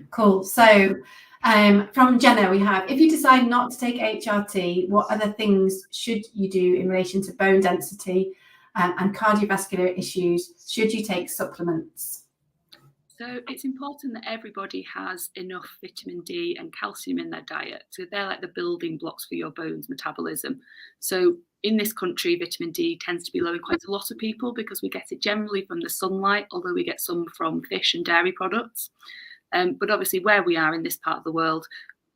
Speaker 1: cool. So from Jenna, we have, if you decide not to take HRT, what other things should you do in relation to bone density and cardiovascular issues? Should you take supplements?
Speaker 3: So it's important that everybody has enough vitamin D and calcium in their diet. So they're like the building blocks for your bones metabolism. So in this country, vitamin D tends to be low in quite a lot of people because we get it generally from the sunlight, although we get some from fish and dairy products. But obviously where we are in this part of the world,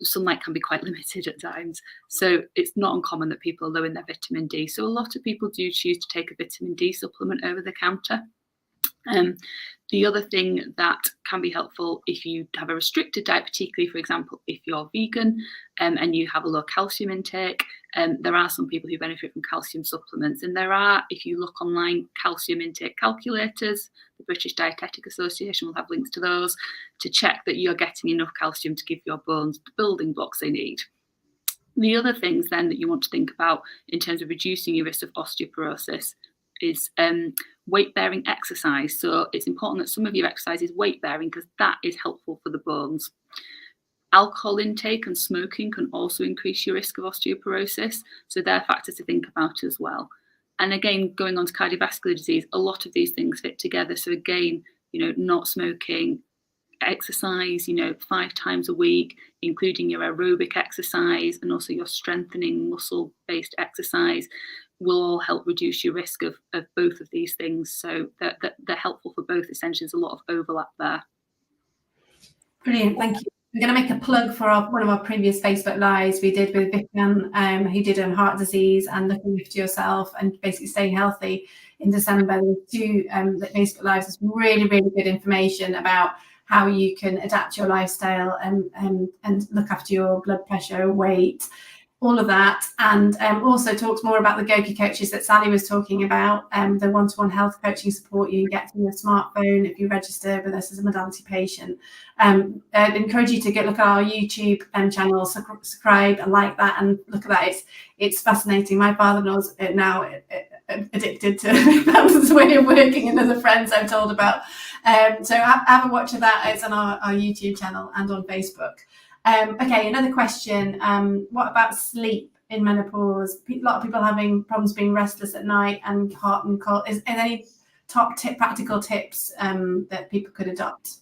Speaker 3: sunlight can be quite limited at times. So it's not uncommon that people are low in their vitamin D. So a lot of people do choose to take a vitamin D supplement over the counter. The other thing that can be helpful if you have a restricted diet, particularly, for example, if you're vegan and you have a low calcium intake, there are some people who benefit from calcium supplements. And there are, if you look online, calcium intake calculators. The British Dietetic Association will have links to those to check that you're getting enough calcium to give your bones the building blocks they need. The other things then that you want to think about in terms of reducing your risk of osteoporosis is weight-bearing exercise. So it's important that some of your exercise is weight-bearing because that is helpful for the bones. Alcohol intake and smoking can also increase your risk of osteoporosis. So they're factors to think about as well. And again, going on to cardiovascular disease, a lot of these things fit together. So again, not smoking, exercise, 5 times a week, including your aerobic exercise and also your strengthening muscle-based exercise, will all help reduce your risk of both of these things. So they're helpful for both. Essentially, there's a lot of overlap there.
Speaker 1: Brilliant, thank you. I'm going to make a plug for one of our previous Facebook Lives we did with Vivian, who did on heart disease and looking after yourself and basically staying healthy in December. There were 2 Facebook Lives with really, really good information about how you can adapt your lifestyle and look after your blood pressure, weight, all of that, and also talks more about the Goki coaches that Sally was talking about, the one-to-one health coaching support you get from your smartphone if you register with us as a modality patient. I'd encourage you to look at our YouTube channel, subscribe and like that, and look at that. It's fascinating. My father-in-law's now addicted to Pam's way of working and other friends I've told about. So have a watch of that. It's on our YouTube channel and on Facebook. Okay, another question. What about sleep in menopause? A lot of people having problems being restless at night and hot and cold. Is there any practical tips that people could adopt?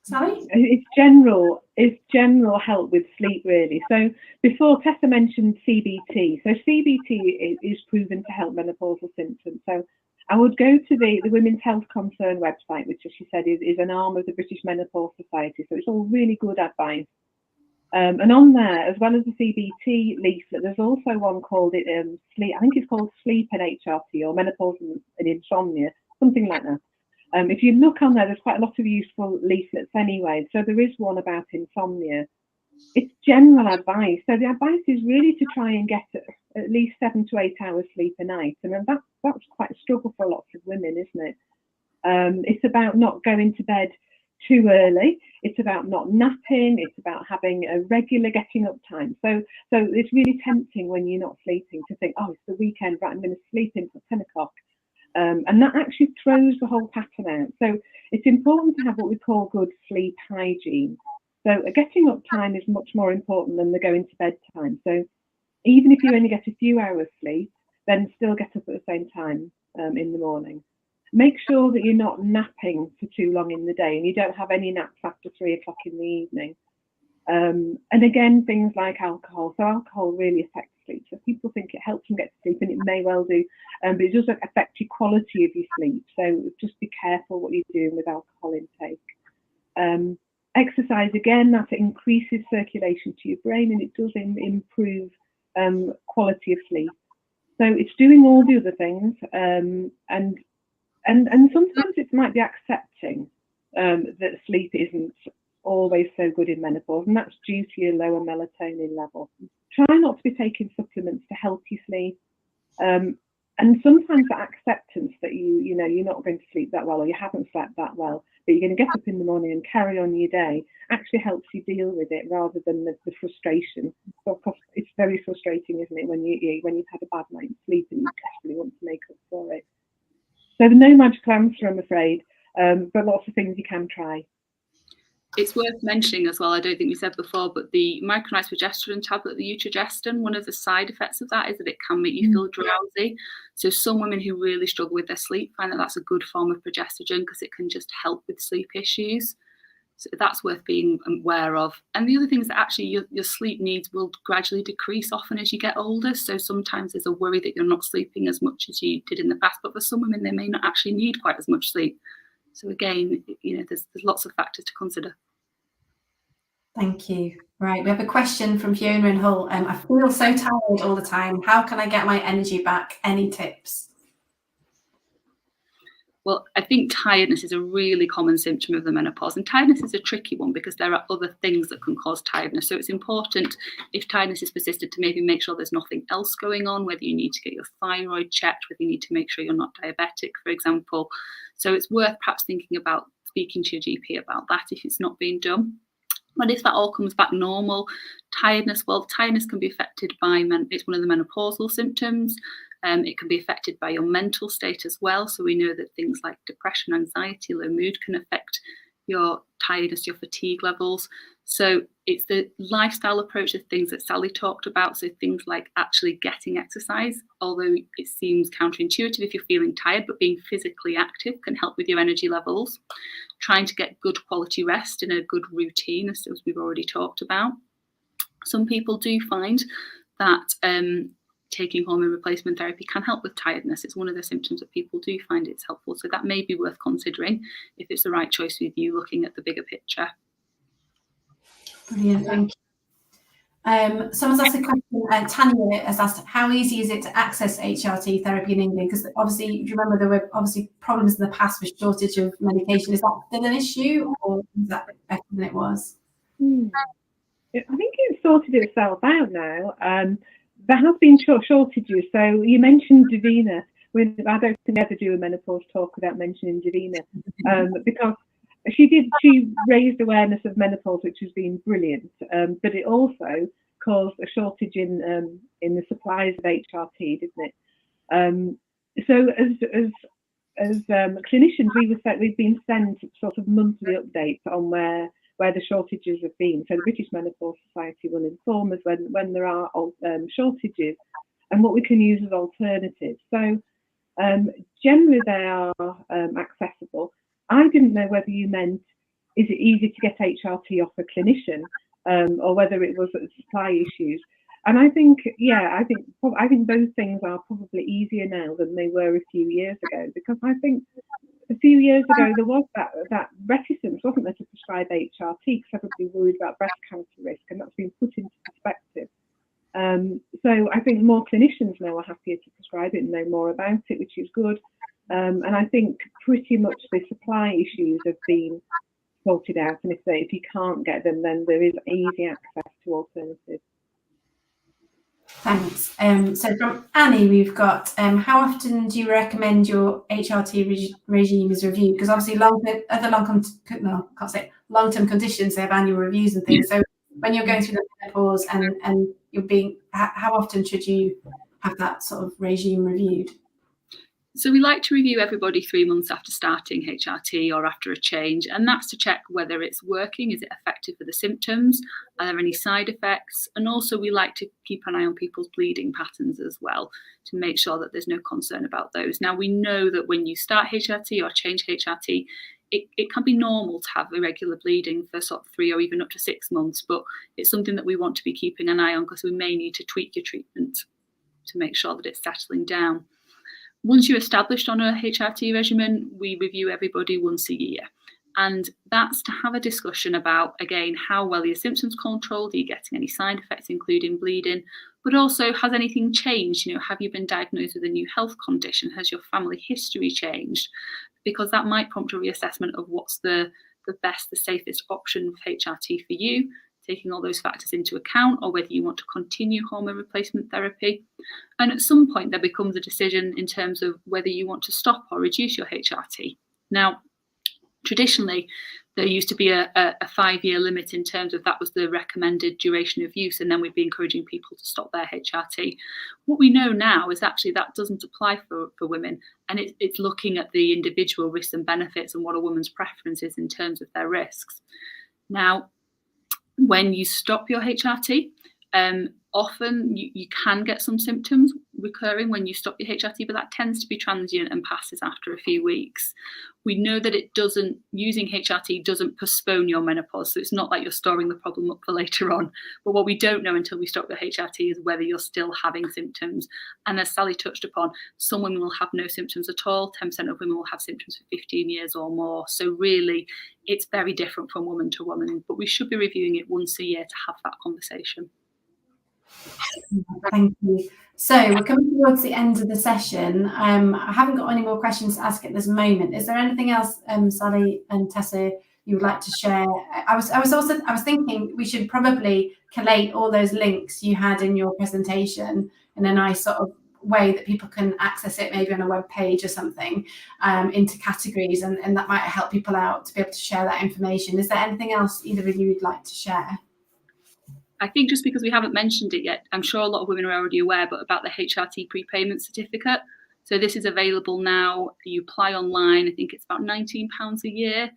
Speaker 1: Sally?
Speaker 2: It's general help with sleep, really. So before, Tessa mentioned CBT. So CBT is proven to help menopausal symptoms. So I would go to the Women's Health Concern website, which, as she said, is an arm of the British Menopause Society. So it's all really good advice. And on there, as well as the CBT leaflet, there's also one called Sleep. I think it's called Sleep and HRT, or Menopause and Insomnia, something like that. If you look on there, there's quite a lot of useful leaflets anyway. So there is one about insomnia. It's general advice. So the advice is really to try and get at least 7 to 8 hours sleep a night. And that's quite a struggle for lots of women, isn't it? It's about not going to bed too early. It's about not napping. It's about having a regular getting up time. So it's really tempting when you're not sleeping to think, oh, it's the weekend, right, I'm going to sleep until 10 o'clock. And that actually throws the whole pattern out. So it's important to have what we call good sleep hygiene. So a getting up time is much more important than the going to bed time. So even if you only get a few hours sleep, then still get up at the same time in the morning. Make sure that you're not napping for too long in the day and you don't have any naps after 3 o'clock in the evening. And again, things like alcohol. So alcohol really affects sleep. So people think it helps them get to sleep, and it may well do, but it does affect your quality of your sleep. So just be careful what you're doing with alcohol intake. Exercise, again, that increases circulation to your brain, and it does improve quality of sleep. So it's doing all the other things, and sometimes it might be accepting that sleep isn't always so good in menopause, and that's due to your lower melatonin level. Try not to be taking supplements to help you sleep. And sometimes that acceptance that you're not going to sleep that well, or you haven't slept that well, but you're going to get up in the morning and carry on your day, actually helps you deal with it rather than the frustration. So of course, it's very frustrating, isn't it, when you've had a bad night's sleep and you desperately want to make up for it. So no magical answer, I'm afraid, but lots of things you can try.
Speaker 3: It's worth mentioning as well, I don't think we said before, but the micronized progesterone tablet, the Utrogestan, one of the side effects of that is that it can make you feel drowsy. So some women who really struggle with their sleep find that that's a good form of progesterone because it can just help with sleep issues. So that's worth being aware of. And the other thing is that actually your sleep needs will gradually decrease often as you get older. So sometimes there's a worry that you're not sleeping as much as you did in the past, but for some women, they may not actually need quite as much sleep. So again, there's lots of factors to consider.
Speaker 1: Thank you. Right, we have a question from Fiona in Hull. I feel so tired all the time. How can I get my energy back? Any tips?
Speaker 3: Well, I think tiredness is a really common symptom of the menopause, and tiredness is a tricky one because there are other things that can cause tiredness. So it's important, if tiredness is persistent, to maybe make sure there's nothing else going on, whether you need to get your thyroid checked, whether you need to make sure you're not diabetic, for example. So it's worth perhaps thinking about speaking to your GP about that if it's not being done. But if that all comes back normal, tiredness can be affected by, it's one of the menopausal symptoms. It can be affected by your mental state as well. So we know that things like depression, anxiety, low mood can affect your tiredness, your fatigue levels. So it's the lifestyle approach of things that Sally talked about. So things like actually getting exercise, although it seems counterintuitive if you're feeling tired, but being physically active can help with your energy levels. Trying to get good quality rest in a good routine, as we've already talked about. Some people do find that taking hormone replacement therapy can help with tiredness. It's one of the symptoms that people do find it's helpful. So that may be worth considering if it's the right choice with you, looking at the bigger picture.
Speaker 1: Brilliant, thank you. Someone's asked a question, Tanya has asked, how easy is it to access HRT therapy in England? Because obviously, if you remember, there were obviously problems in the past with shortage of medication. Is that still an issue, or is that better than it was?
Speaker 2: I think it's sorted itself out now. There have been shortages. So you mentioned Davina. I don't think I ever do a menopause talk without mentioning Davina, because she raised awareness of menopause, which has been brilliant. But it also caused a shortage in the supplies of HRT, didn't it? So as clinicians, we've been sent sort of monthly updates on where the shortages have been. So the British Menopause Society will inform us when there are shortages and what we can use as alternatives. So generally they are accessible. I didn't know whether you meant, is it easy to get HRT off a clinician, or whether it was supply issues. And I think those things are probably easier now than they were a few years ago, because I think a few years ago, there was that reticence, wasn't there, to prescribe HRT because everybody worried about breast cancer risk, and that's been put into perspective. So I think more clinicians now are happier to prescribe it and know more about it, which is good. And I think pretty much the supply issues have been sorted out, and if you can't get them, then there is easy access to alternatives.
Speaker 1: Thanks. So from Annie, we've got how often do you recommend your HRT regime is reviewed? Because obviously long-term conditions, they have annual reviews and things. So when you're going through the menopause and you're being, how often should you have that sort of regime reviewed?
Speaker 3: So we like to review everybody 3 months after starting HRT or after a change, and that's to check whether it's working, is it effective for the symptoms, are there any side effects, and also we like to keep an eye on people's bleeding patterns as well to make sure that there's no concern about those. Now we know that when you start HRT or change HRT, it can be normal to have irregular bleeding for sort of 3 or even up to 6 months, but it's something that we want to be keeping an eye on because we may need to tweak your treatment to make sure that it's settling down. Once you're established on a HRT regimen, we review everybody once a year. And that's to have a discussion about, again, how well are your symptoms controlled? Are you getting any side effects, including bleeding? But also, has anything changed? You know, have you been diagnosed with a new health condition? Has your family history changed? Because that might prompt a reassessment of what's the best, the safest option for HRT for you, taking all those factors into account, or whether you want to continue hormone replacement therapy. And at some point, there becomes a decision in terms of whether you want to stop or reduce your HRT. Now, traditionally, there used to be a 5-year limit in terms of that was the recommended duration of use, and then we'd be encouraging people to stop their HRT. What we know now is actually that doesn't apply for women, and it's looking at the individual risks and benefits and what a woman's preference is in terms of their risks. Now, when you stop your HRT, often you can get some symptoms recurring when you stop your HRT, but that tends to be transient and passes after a few weeks. We know that using HRT doesn't postpone your menopause, so it's not like you're storing the problem up for later on. But what we don't know until we stop your HRT is whether you're still having symptoms. And as Sally touched upon, some women will have no symptoms at all. 10% of women will have symptoms for 15 years or more. So really, it's very different from woman to woman, but we should be reviewing it once a year to have that conversation.
Speaker 1: Thank you. So we're coming towards the end of the session. I haven't got any more questions to ask at this moment. Is there anything else, Sally and Tessa, you would like to share? I was thinking we should probably collate all those links you had in your presentation in a nice sort of way that people can access it, maybe on a web page or something, into categories, and that might help people out to be able to share that information. Is there anything else either of you would like to share?
Speaker 3: I think just because we haven't mentioned it yet, I'm sure a lot of women are already aware, but about the HRT prepayment certificate. So this is available now. You apply online. I think it's about £19 a year,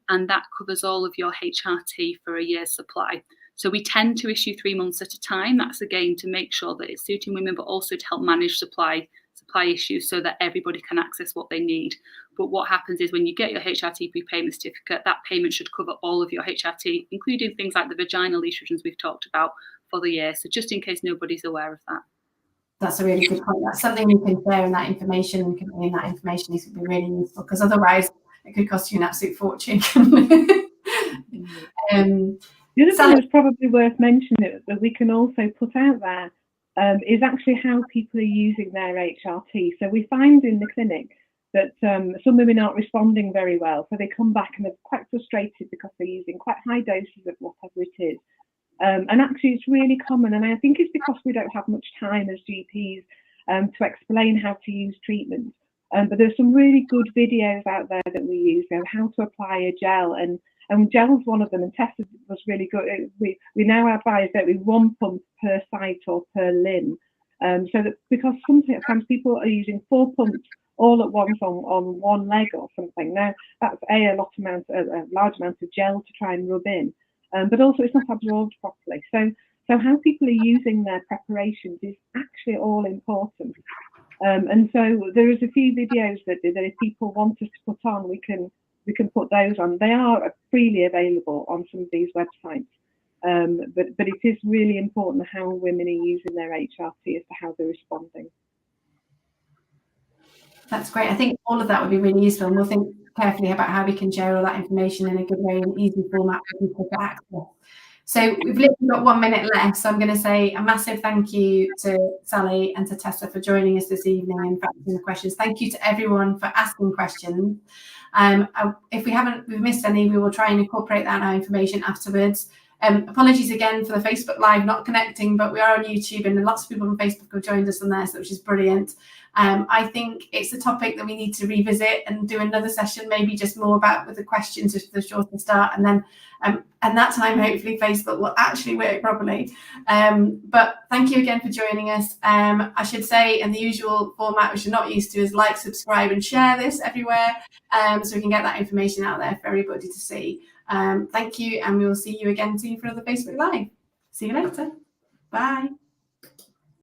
Speaker 3: and that covers all of your HRT for a year's supply. So we tend to issue 3 months at a time. That's again to make sure that it's suiting women, but also to help manage supply issues so that everybody can access what they need. But what happens is when you get your HRT prepayment certificate, that payment should cover all of your HRT, including things like the vaginal estrogens we've talked about for the year. So just in case nobody's aware of that.
Speaker 1: That's a really good point. That's something you can share in that information. You can bring in that information. This would be really useful, because otherwise it could cost you an absolute fortune.
Speaker 2: The other thing that's probably worth mentioning that we can also put out there is actually how people are using their HRT. So we find in the clinic that some women aren't responding very well. So they come back and they're quite frustrated because they're using quite high doses of whatever it is. And actually it's really common. And I think it's because we don't have much time as GPs to explain how to use treatment. But there's some really good videos out there that we use, how to apply a gel. And gel's one of them, and Tessa was really good. We now advise that we 1 pump per site or per limb, so that because sometimes people are using 4 pumps all at once on one leg or something. Now that's a large amount of gel to try and rub in, but also it's not absorbed properly. So how people are using their preparations is actually all important. And so there is a few videos that if people want us to put on, we can put those on. They are freely available on some of these websites. But it is really important how women are using their HRT as to how they're responding.
Speaker 1: That's great. I think all of that would be really useful. And carefully about how we can share all that information in a good way and easy format for people to access. So we've literally got 1 minute left, so I'm going to say a massive thank you to Sally and to Tessa for joining us this evening and for asking the questions. Thank you to everyone for asking questions. If we've missed any, we will try and incorporate that in our information afterwards. Apologies again for the Facebook Live not connecting, but we are on YouTube and lots of people on Facebook have joined us on there, so which is brilliant. I think it's a topic that we need to revisit and do another session, maybe just more about with the questions just for the shorter start, and then and that time hopefully Facebook will actually work properly. But thank you again for joining us. I should say, in the usual format which you're not used to, is like, subscribe and share this everywhere, so we can get that information out there for everybody to see. Thank you, and we will see you again soon for another Facebook Live. See you later. Bye.